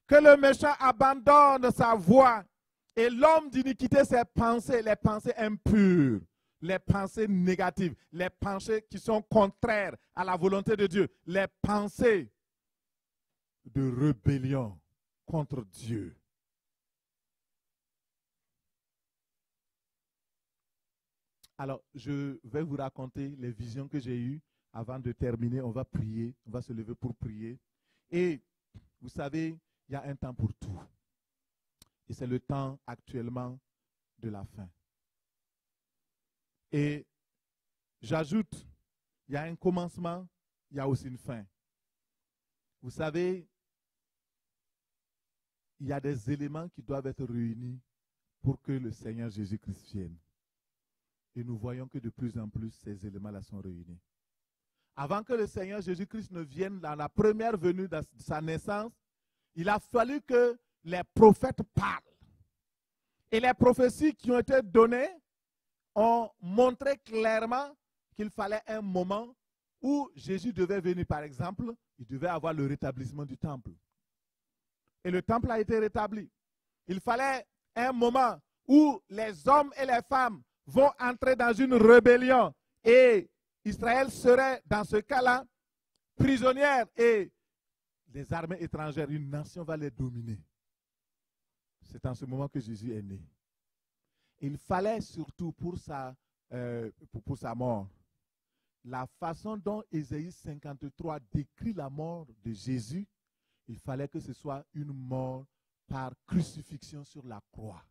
Que le méchant abandonne sa voie et l'homme d'iniquité ses pensées, les pensées impures, les pensées négatives, les pensées qui sont contraires à la volonté de Dieu, les pensées de rébellion contre Dieu. Alors, je vais vous raconter les visions que j'ai eues. Avant de terminer, on va prier, on va se lever pour prier. Et vous savez, il y a un temps pour tout. Et c'est le temps actuellement de la fin. Et j'ajoute, il y a un commencement, il y a aussi une fin. Vous savez, il y a des éléments qui doivent être réunis pour que le Seigneur Jésus-Christ vienne. Et nous voyons que de plus en plus, ces éléments-là sont réunis. Avant que le Seigneur Jésus-Christ ne vienne dans la première venue de sa naissance, il a fallu que les prophètes parlent. Et les prophéties qui ont été données ont montré clairement qu'il fallait un moment où Jésus devait venir. Par exemple, il devait avoir le rétablissement du temple. Et le temple a été rétabli. Il fallait un moment où les hommes et les femmes vont entrer dans une rébellion et Israël serait dans ce cas-là prisonnière et les armées étrangères, une nation va les dominer. C'est en ce moment que Jésus est né. Il fallait surtout pour sa mort, la façon dont Ésaïe 53 décrit la mort de Jésus, il fallait que ce soit une mort par crucifixion sur la croix.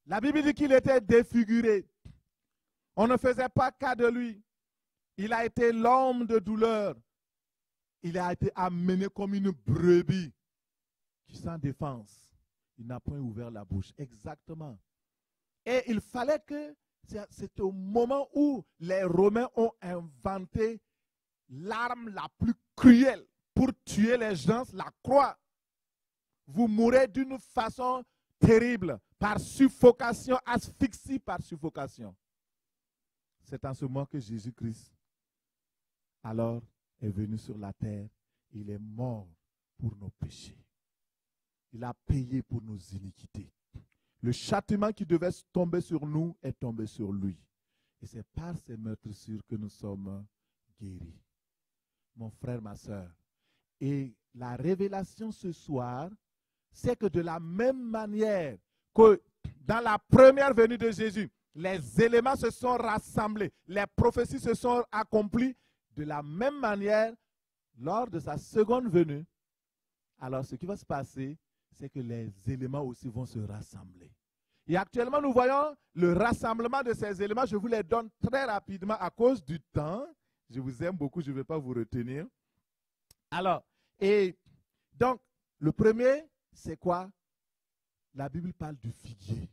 La Bible dit qu'il était défiguré. On ne faisait pas cas de lui. Il a été l'homme de douleur. Il a été amené comme une brebis qui sans défense. Il n'a point ouvert la bouche. Exactement. Et il fallait que, c'est au moment où les Romains ont inventé l'arme la plus cruelle pour tuer les gens, la croix. Vous mourrez d'une façon terrible, par suffocation, asphyxie par suffocation. C'est en ce moment que Jésus-Christ, alors, est venu sur la terre. Il est mort pour nos péchés. Il a payé pour nos iniquités. Le châtiment qui devait tomber sur nous est tombé sur lui. Et c'est par ces meurtrissures que nous sommes guéris. Mon frère, ma soeur. Et la révélation ce soir, c'est que de la même manière que dans la première venue de Jésus, les éléments se sont rassemblés, les prophéties se sont accomplies, de la même manière, lors de sa seconde venue, alors ce qui va se passer, c'est que les éléments aussi vont se rassembler. Et actuellement, nous voyons le rassemblement de ces éléments. Je vous les donne très rapidement à cause du temps. Je vous aime beaucoup, je ne vais pas vous retenir. Alors, et donc, le premier, c'est quoi? La Bible parle du figuier.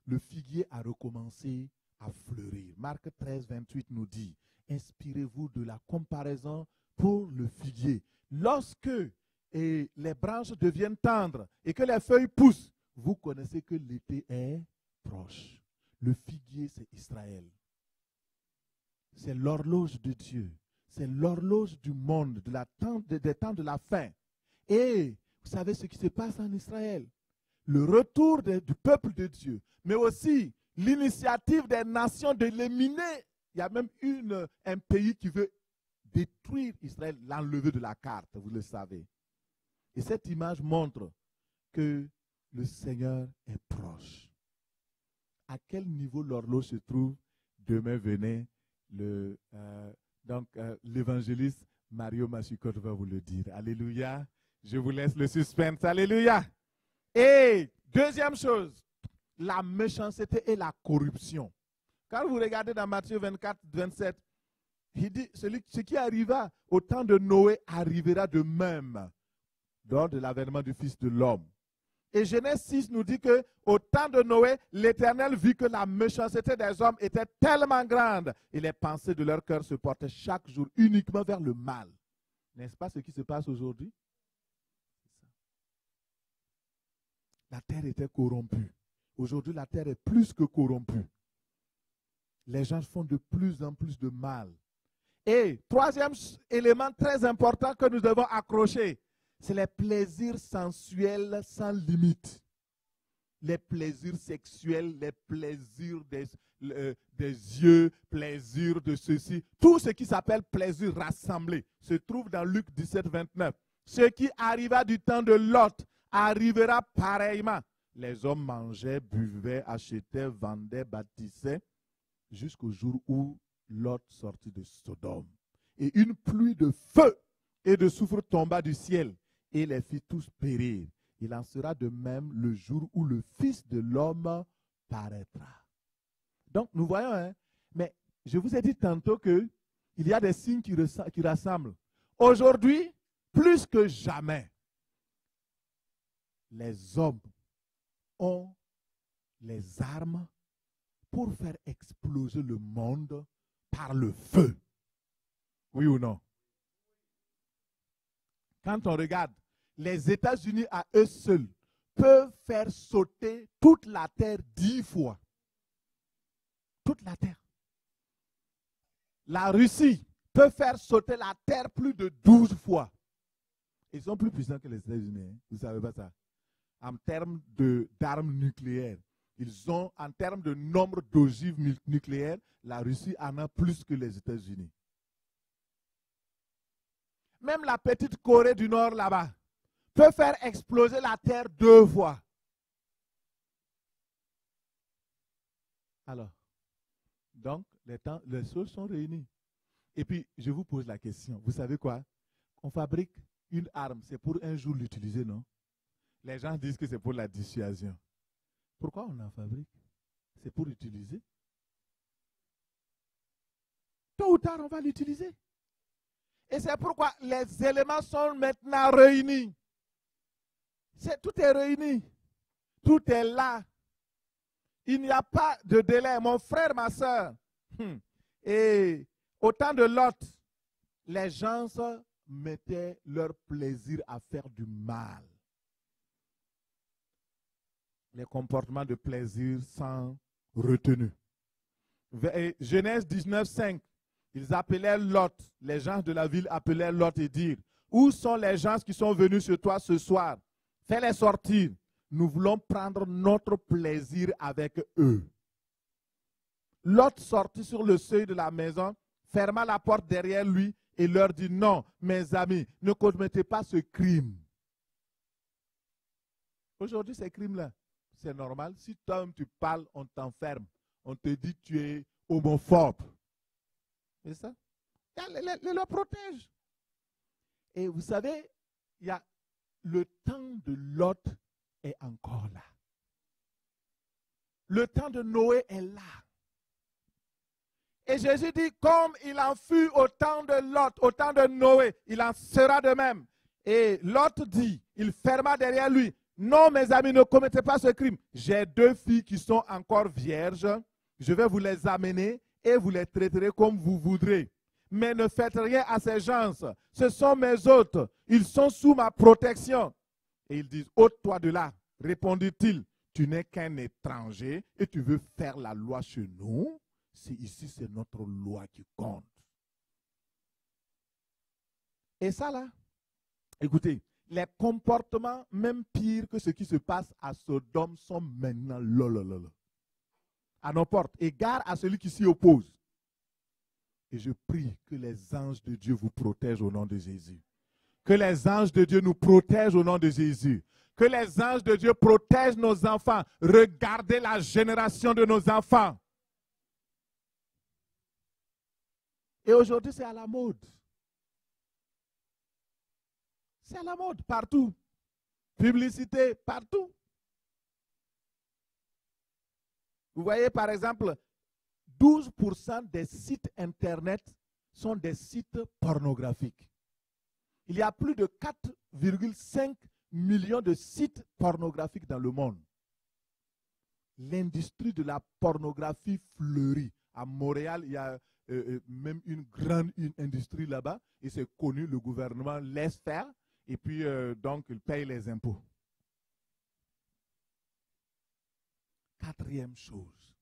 Le figuier a recommencé à fleurir. Marc 13, 28 nous dit, inspirez-vous de la comparaison pour le figuier. Lorsque les branches deviennent tendres et que les feuilles poussent, vous connaissez que l'été est proche. Le figuier, c'est Israël. C'est l'horloge de Dieu. C'est l'horloge du monde, des temps de la fin. Et vous savez ce qui se passe en Israël? Le retour du peuple de Dieu, mais aussi l'initiative des nations de l'éliminer. Il y a même un pays qui veut détruire Israël, l'enlever de la carte, vous le savez. Et cette image montre que le Seigneur est proche. À quel niveau l'horloge se trouve? Demain, venez, l'évangéliste Mario Machikot va vous le dire. Alléluia. Je vous laisse le suspense. Alléluia. Et deuxième chose, la méchanceté et la corruption. Quand vous regardez dans Matthieu 24, 27, il dit, ce qui arriva au temps de Noé arrivera de même lors de l'avènement du Fils de l'homme. Et Genèse 6 nous dit qu'au temps de Noé, l'Éternel vit que la méchanceté des hommes était tellement grande et les pensées de leur cœur se portaient chaque jour uniquement vers le mal. N'est-ce pas ce qui se passe aujourd'hui? La terre était corrompue. Aujourd'hui, la terre est plus que corrompue. Les gens font de plus en plus de mal. Et troisième élément très important que nous devons accrocher, c'est les plaisirs sensuels sans limite. Les plaisirs sexuels, les plaisirs des yeux, plaisirs de ceci. Tout ce qui s'appelle plaisir rassemblé se trouve dans Luc 17, 29. Ce qui arriva du temps de Lot arrivera pareillement. Les hommes mangeaient, buvaient, achetaient, vendaient, bâtissaient, jusqu'au jour où Lot sortit de Sodome. Et une pluie de feu et de soufre tomba du ciel et les fit tous périr. Il en sera de même le jour où le Fils de l'homme paraîtra. Donc, nous voyons, mais je vous ai dit tantôt qu'il y a des signes qui rassemblent. Aujourd'hui, plus que jamais, les hommes ont les armes pour faire exploser le monde par le feu. Oui ou non? Quand on regarde, les États-Unis à eux seuls peuvent faire sauter toute la terre 10 fois. Toute la terre. La Russie peut faire sauter la terre plus de 12 fois. Ils sont plus puissants que les États-Unis. Hein? Vous ne savez pas ça. En termes d'armes nucléaires, ils ont, en termes de nombre d'ogives nucléaires, la Russie en a plus que les États-Unis. Même la petite Corée du Nord là-bas peut faire exploser la terre 2 fois. Alors, donc, les choses sont réunies. Et puis, je vous pose la question. Vous savez quoi? On fabrique une arme, c'est pour un jour l'utiliser, non? Les gens disent que c'est pour la dissuasion. Pourquoi on en fabrique? C'est pour utiliser. Tôt ou tard, on va l'utiliser. Et c'est pourquoi les éléments sont maintenant réunis. Tout est réuni. Tout est là. Il n'y a pas de délai. Mon frère, ma soeur. Et au temps de Lot, les gens mettaient leur plaisir à faire du mal. Les comportements de plaisir sans retenue. Genèse 19, 5. Ils appelaient Lot, les gens de la ville appelaient Lot et dirent, où sont les gens qui sont venus chez toi ce soir? Fais-les sortir. Nous voulons prendre notre plaisir avec eux. Lot sortit sur le seuil de la maison, ferma la porte derrière lui et leur dit, non, mes amis, ne commettez pas ce crime. Aujourd'hui, ces crimes-là, c'est normal. Si toi tu parles, on t'enferme. On te dit tu es homophobe. C'est ça? Les lois protègent. Et vous savez, il y a le temps de Lot est encore là. Le temps de Noé est là. Et Jésus dit, comme il en fut au temps de Lot, au temps de Noé, il en sera de même. Et Lot dit, il ferma derrière lui, non mes amis, ne commettez pas ce crime. J'ai 2 filles qui sont encore vierges, je vais vous les amener et vous les traiterez comme vous voudrez. Mais ne faites rien à ces gens. Ce sont mes hôtes. Ils sont sous ma protection. Et ils disent, ôte-toi de là. Répondit-il, tu n'es qu'un étranger et tu veux faire la loi chez nous? Ici, c'est notre loi qui compte. Et ça là, écoutez, les comportements même pires que ce qui se passe à Sodome sont maintenant à nos portes. Et gare à celui qui s'y oppose. Et je prie que les anges de Dieu vous protègent au nom de Jésus. Que les anges de Dieu nous protègent au nom de Jésus. Que les anges de Dieu protègent nos enfants. Regardez la génération de nos enfants. Et aujourd'hui, c'est à la mode. C'est à la mode partout. Publicité partout. Vous voyez, par exemple, 12% des sites Internet sont des sites pornographiques. Il y a plus de 4,5 millions de sites pornographiques dans le monde. L'industrie de la pornographie fleurit. À Montréal, il y a même une grande industrie là-bas. Et c'est connu, le gouvernement laisse faire. Et puis, donc, il paye les impôts. 4e chose.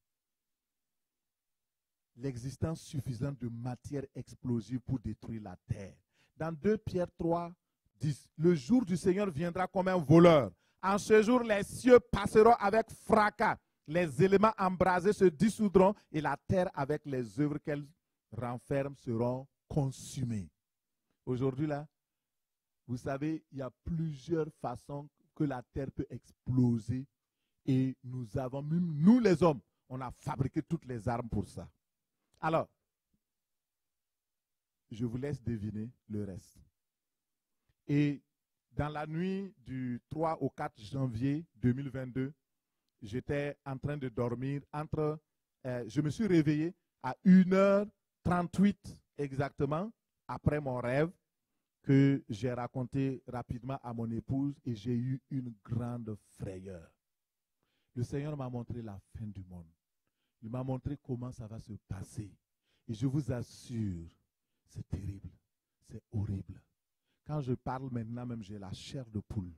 L'existence suffisante de matière explosive pour détruire la terre. Dans 2 Pierre 3, 10, le jour du Seigneur viendra comme un voleur. En ce jour, les cieux passeront avec fracas. Les éléments embrasés se dissoudront et la terre avec les œuvres qu'elle renferme seront consumées. Aujourd'hui, là, vous savez, il y a plusieurs façons que la terre peut exploser et nous avons, même nous les hommes, on a fabriqué toutes les armes pour ça. Alors, je vous laisse deviner le reste. Et dans la nuit du 3 au 4 janvier 2022, j'étais en train de dormir. Je me suis réveillé à 1h38 exactement après mon rêve. que j'ai raconté rapidement à mon épouse et j'ai eu une grande frayeur. Le Seigneur m'a montré la fin du monde. Il m'a montré comment ça va se passer. Et je vous assure, c'est terrible, c'est horrible. Quand je parle maintenant, même j'ai la chair de poule.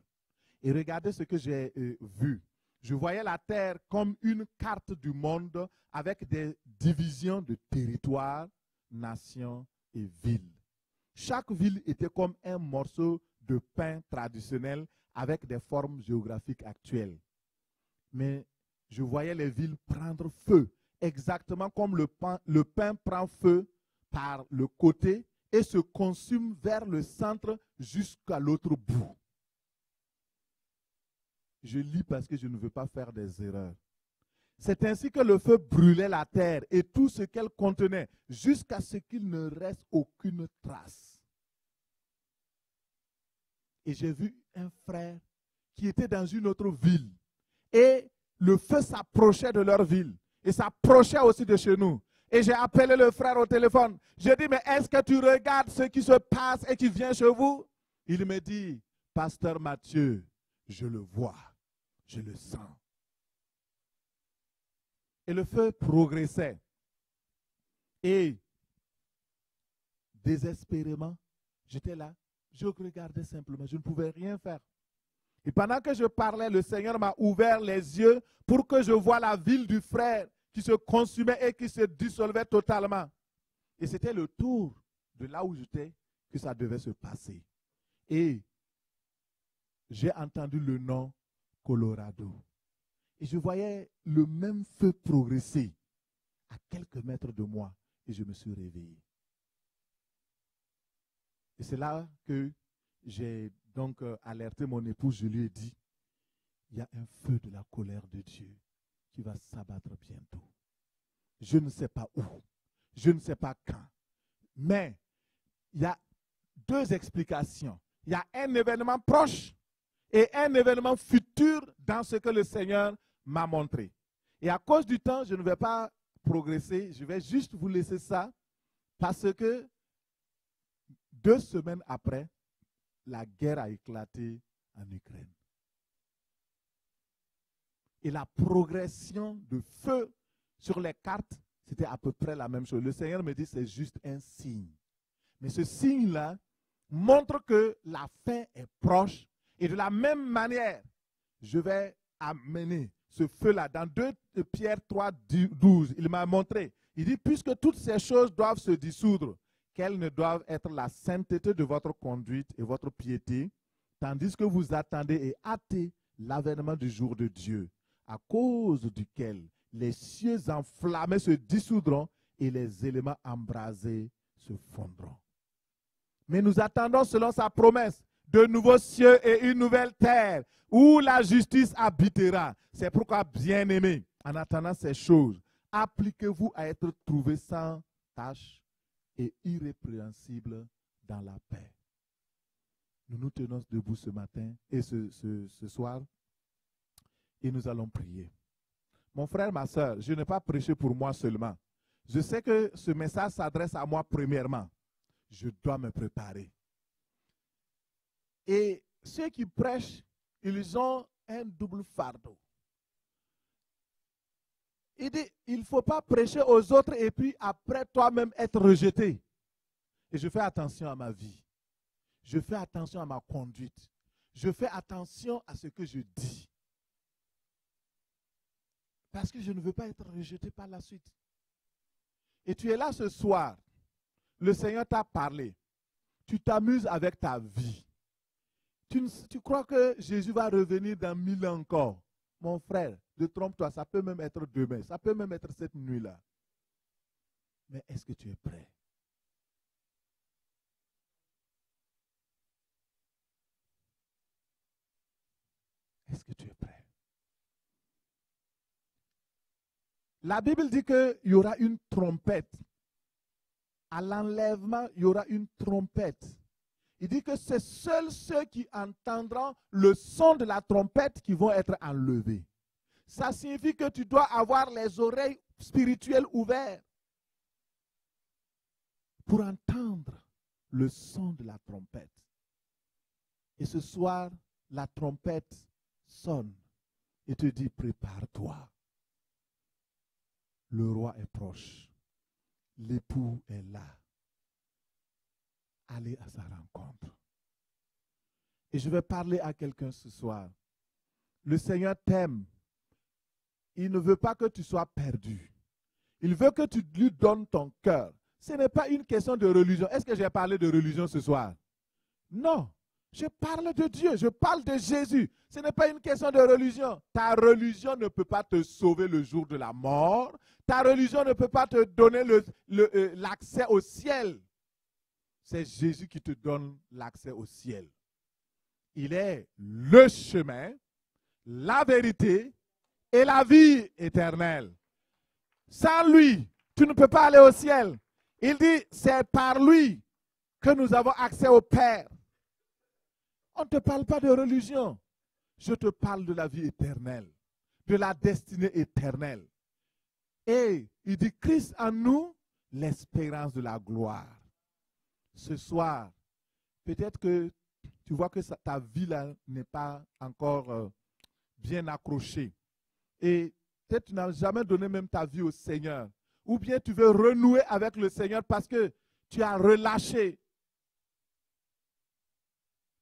Et regardez ce que j'ai vu. Je voyais la terre comme une carte du monde avec des divisions de territoires, nations et villes. Chaque ville était comme un morceau de pain traditionnel avec des formes géographiques actuelles. Mais je voyais les villes prendre feu, exactement comme le pain prend feu par le côté et se consume vers le centre jusqu'à l'autre bout. Je lis parce que je ne veux pas faire des erreurs. C'est ainsi que le feu brûlait la terre et tout ce qu'elle contenait, jusqu'à ce qu'il ne reste aucune trace. Et j'ai vu un frère qui était dans une autre ville. Et le feu s'approchait de leur ville. Et s'approchait aussi de chez nous. Et j'ai appelé le frère au téléphone. J'ai dit, mais est-ce que tu regardes ce qui se passe et qui vient chez vous? Il me dit, Pasteur Mathieu, je le vois, je le sens. Et le feu progressait. Et désespérément, j'étais là. Je regardais simplement. Je ne pouvais rien faire. Et pendant que je parlais, le Seigneur m'a ouvert les yeux pour que je voie la ville du frère qui se consumait et qui se dissolvait totalement. Et c'était le tour de là où j'étais que ça devait se passer. Et j'ai entendu le nom Colorado. Et je voyais le même feu progresser à quelques mètres de moi. Et je me suis réveillé. Et c'est là que j'ai donc alerté mon épouse. Je lui ai dit, il y a un feu de la colère de Dieu qui va s'abattre bientôt. Je ne sais pas où, je ne sais pas quand. Mais il y a deux explications. Il y a un événement proche et un événement futur dans ce que le Seigneur m'a montré. Et à cause du temps, je ne vais pas progresser. Je vais juste vous laisser ça parce que 2 semaines après, la guerre a éclaté en Ukraine. Et la progression de feu sur les cartes, c'était à peu près la même chose. Le Seigneur me dit, c'est juste un signe. Mais ce signe-là montre que la fin est proche. Et de la même manière, je vais amener ce feu-là dans 2 Pierre 3, 12. Il m'a montré. Il dit, puisque toutes ces choses doivent se dissoudre, quelles ne doivent être la sainteté de votre conduite et votre piété, tandis que vous attendez et hâtez l'avènement du jour de Dieu, à cause duquel les cieux enflammés se dissoudront et les éléments embrasés se fondront. Mais nous attendons selon sa promesse de nouveaux cieux et une nouvelle terre où la justice habitera. C'est pourquoi, bien-aimés, en attendant ces choses, appliquez-vous à être trouvés sans tache et irrépréhensible dans la paix. Nous nous tenons debout ce matin et ce soir et nous allons prier. Mon frère, ma soeur, je n'ai pas prêché pour moi seulement. Je sais que ce message s'adresse à moi premièrement. Je dois me préparer. Et ceux qui prêchent, ils ont un double fardeau. Il dit, il ne faut pas prêcher aux autres et puis après toi-même être rejeté. Et je fais attention à ma vie. Je fais attention à ma conduite. Je fais attention à ce que je dis. Parce que je ne veux pas être rejeté par la suite. Et tu es là ce soir. Le Seigneur t'a parlé. Tu t'amuses avec ta vie. Tu crois que Jésus va revenir dans 1000 ans encore. Mon frère, ne trompe-toi, ça peut même être demain. Ça peut même être cette nuit-là. Mais est-ce que tu es prêt? Est-ce que tu es prêt? La Bible dit qu'il y aura une trompette. À l'enlèvement, il y aura une trompette. Il dit que c'est seuls ceux qui entendront le son de la trompette qui vont être enlevés. Ça signifie que tu dois avoir les oreilles spirituelles ouvertes pour entendre le son de la trompette. Et ce soir, la trompette sonne et te dit, prépare-toi. Le roi est proche. L'époux est là. Allez à sa rencontre. Et je vais parler à quelqu'un ce soir. Le Seigneur t'aime. Il ne veut pas que tu sois perdu. Il veut que tu lui donnes ton cœur. Ce n'est pas une question de religion. Est-ce que j'ai parlé de religion ce soir? Non. Je parle de Dieu. Je parle de Jésus. Ce n'est pas une question de religion. Ta religion ne peut pas te sauver le jour de la mort. Ta religion ne peut pas te donner l'accès au ciel. C'est Jésus qui te donne l'accès au ciel. Il est le chemin, la vérité et la vie éternelle. Sans lui, tu ne peux pas aller au ciel. Il dit, c'est par lui que nous avons accès au Père. On ne te parle pas de religion. Je te parle de la vie éternelle, de la destinée éternelle. Et il dit, Christ en nous, l'espérance de la gloire. Ce soir, peut-être que tu vois que ta vie là n'est pas encore bien accrochée. Et peut-être que tu n'as jamais donné même ta vie au Seigneur. Ou bien tu veux renouer avec le Seigneur parce que tu as relâché.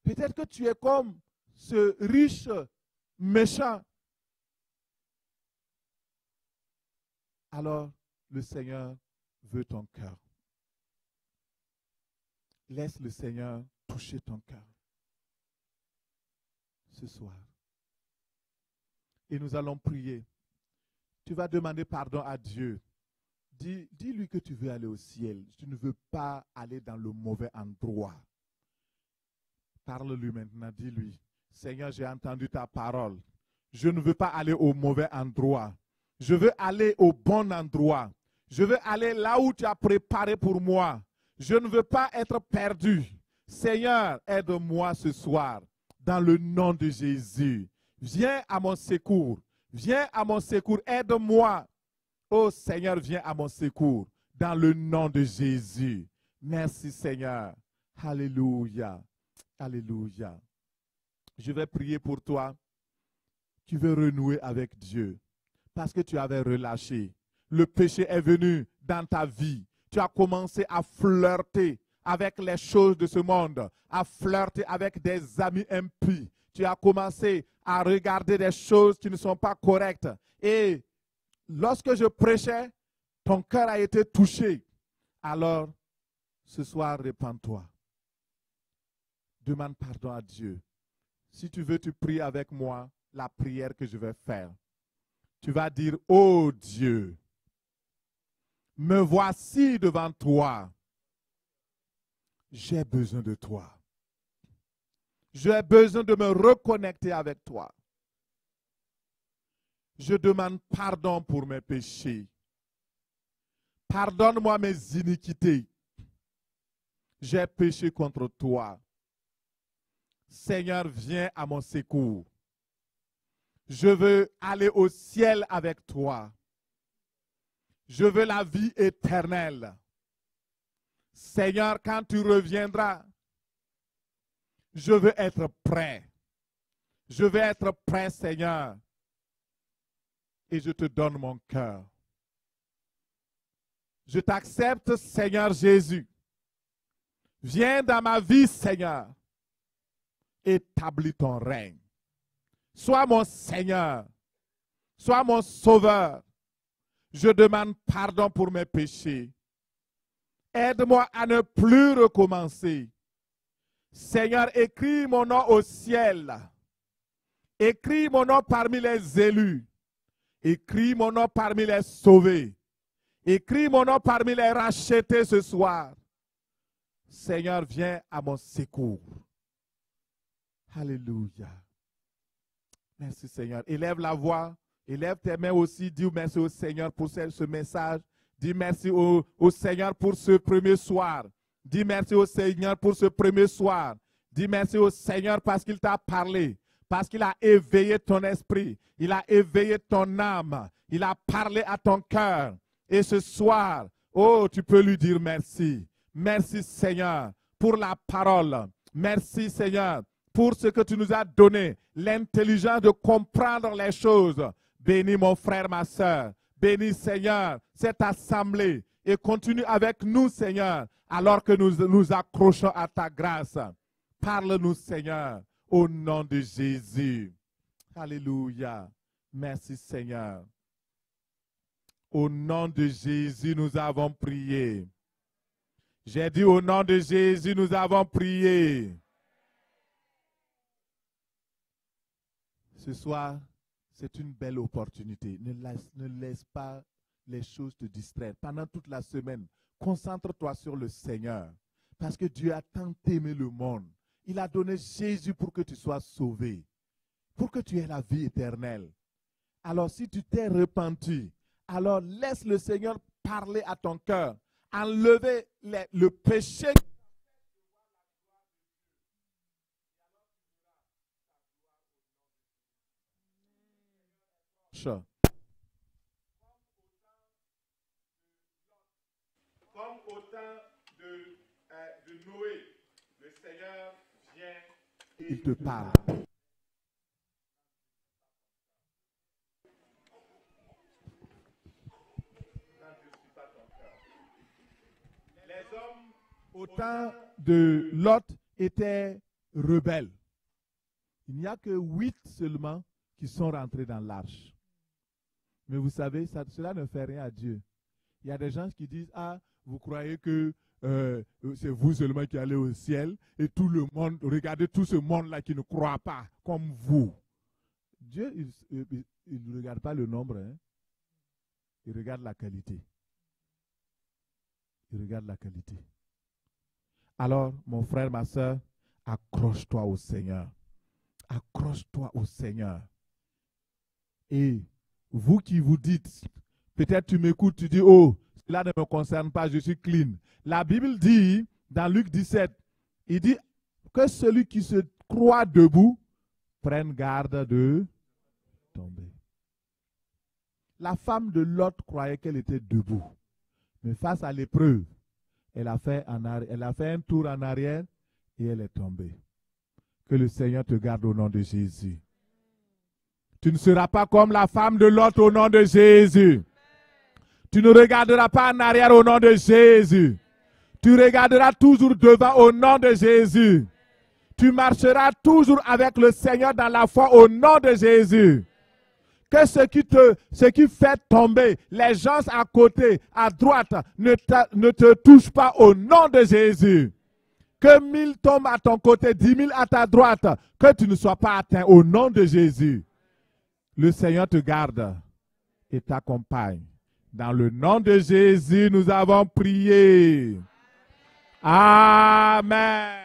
Peut-être que tu es comme ce riche méchant. Alors, le Seigneur veut ton cœur. Laisse le Seigneur toucher ton cœur ce soir. Et nous allons prier. Tu vas demander pardon à Dieu. Dis-lui que tu veux aller au ciel. Tu ne veux pas aller dans le mauvais endroit. Parle-lui maintenant, dis-lui. Seigneur, j'ai entendu ta parole. Je ne veux pas aller au mauvais endroit. Je veux aller au bon endroit. Je veux aller là où tu as préparé pour moi. Je ne veux pas être perdu. Seigneur, aide-moi ce soir. Dans le nom de Jésus. Viens à mon secours. Viens à mon secours. Aide-moi. Oh Seigneur, viens à mon secours. Dans le nom de Jésus. Merci Seigneur. Alléluia. Alléluia. Je vais prier pour toi. Tu veux renouer avec Dieu. Parce que tu avais relâché. Le péché est venu dans ta vie. Tu as commencé à flirter avec les choses de ce monde, à flirter avec des amis impies. Tu as commencé à regarder des choses qui ne sont pas correctes. Et lorsque je prêchais, ton cœur a été touché. Alors, ce soir, répands-toi. Demande pardon à Dieu. Si tu veux, tu pries avec moi la prière que je vais faire. Tu vas dire, ô Dieu, me voici devant toi. J'ai besoin de toi. J'ai besoin de me reconnecter avec toi. Je demande pardon pour mes péchés. Pardonne-moi mes iniquités. J'ai péché contre toi. Seigneur, viens à mon secours. Je veux aller au ciel avec toi. Je veux la vie éternelle. Seigneur, quand tu reviendras, je veux être prêt. Je veux être prêt, Seigneur. Et je te donne mon cœur. Je t'accepte, Seigneur Jésus. Viens dans ma vie, Seigneur. Établis ton règne. Sois mon Seigneur. Sois mon Sauveur. Je demande pardon pour mes péchés. Aide-moi à ne plus recommencer. Seigneur, écris mon nom au ciel. Écris mon nom parmi les élus. Écris mon nom parmi les sauvés. Écris mon nom parmi les rachetés ce soir. Seigneur, viens à mon secours. Alléluia. Merci Seigneur. Élève la voix. Élève tes mains aussi. Dis merci au Seigneur pour ce message. Dis merci au Seigneur pour ce premier soir. Dis merci au Seigneur pour ce premier soir. Dis merci au Seigneur parce qu'il t'a parlé. Parce qu'il a éveillé ton esprit. Il a éveillé ton âme. Il a parlé à ton cœur. Et ce soir, oh, tu peux lui dire merci. Merci Seigneur pour la parole. Merci Seigneur pour ce que tu nous as donné, l'intelligence de comprendre les choses. Bénis mon frère, ma soeur. Bénis Seigneur cette assemblée et continue avec nous Seigneur alors que nous nous accrochons à ta grâce. Parle-nous Seigneur au nom de Jésus. Alléluia. Merci Seigneur. Au nom de Jésus, nous avons prié. J'ai dit au nom de Jésus, nous avons prié. Ce soir, c'est une belle opportunité. Ne laisse pas les choses te distraire. Pendant toute la semaine, concentre-toi sur le Seigneur. Parce que Dieu a tant aimé le monde. Il a donné Jésus pour que tu sois sauvé. Pour que tu aies la vie éternelle. Alors si tu t'es repenti, alors laisse le Seigneur parler à ton cœur. Enlever le péché. Comme au temps de Noé, le Seigneur vient. Il te parle. Les hommes au temps de Lot étaient rebelles. Il n'y a que 8 seulement qui sont rentrés dans l'arche. Mais vous savez, cela ne fait rien à Dieu. Il y a des gens qui disent, ah, vous croyez que c'est vous seulement qui allez au ciel et tout le monde, regardez tout ce monde-là qui ne croit pas comme vous. Dieu, il ne regarde pas le nombre, hein. Il regarde la qualité. Il regarde la qualité. Alors, mon frère, ma soeur, accroche-toi au Seigneur. Accroche-toi au Seigneur. Et vous qui vous dites, peut-être tu m'écoutes, tu dis, oh, cela ne me concerne pas, je suis clean. La Bible dit, dans Luc 17, il dit que celui qui se croit debout prenne garde de tomber. La femme de Lot croyait qu'elle était debout. Mais face à l'épreuve, elle a fait un tour en arrière et elle est tombée. Que le Seigneur te garde au nom de Jésus. Tu ne seras pas comme la femme de Lot au nom de Jésus. Tu ne regarderas pas en arrière au nom de Jésus. Tu regarderas toujours devant au nom de Jésus. Tu marcheras toujours avec le Seigneur dans la foi au nom de Jésus. Que ce qui fait tomber les gens à côté, à droite, ne te touche pas au nom de Jésus. Que 1000 tombent à ton côté, 10 000 à ta droite, que tu ne sois pas atteint au nom de Jésus. Le Seigneur te garde et t'accompagne. Dans le nom de Jésus, nous avons prié. Amen.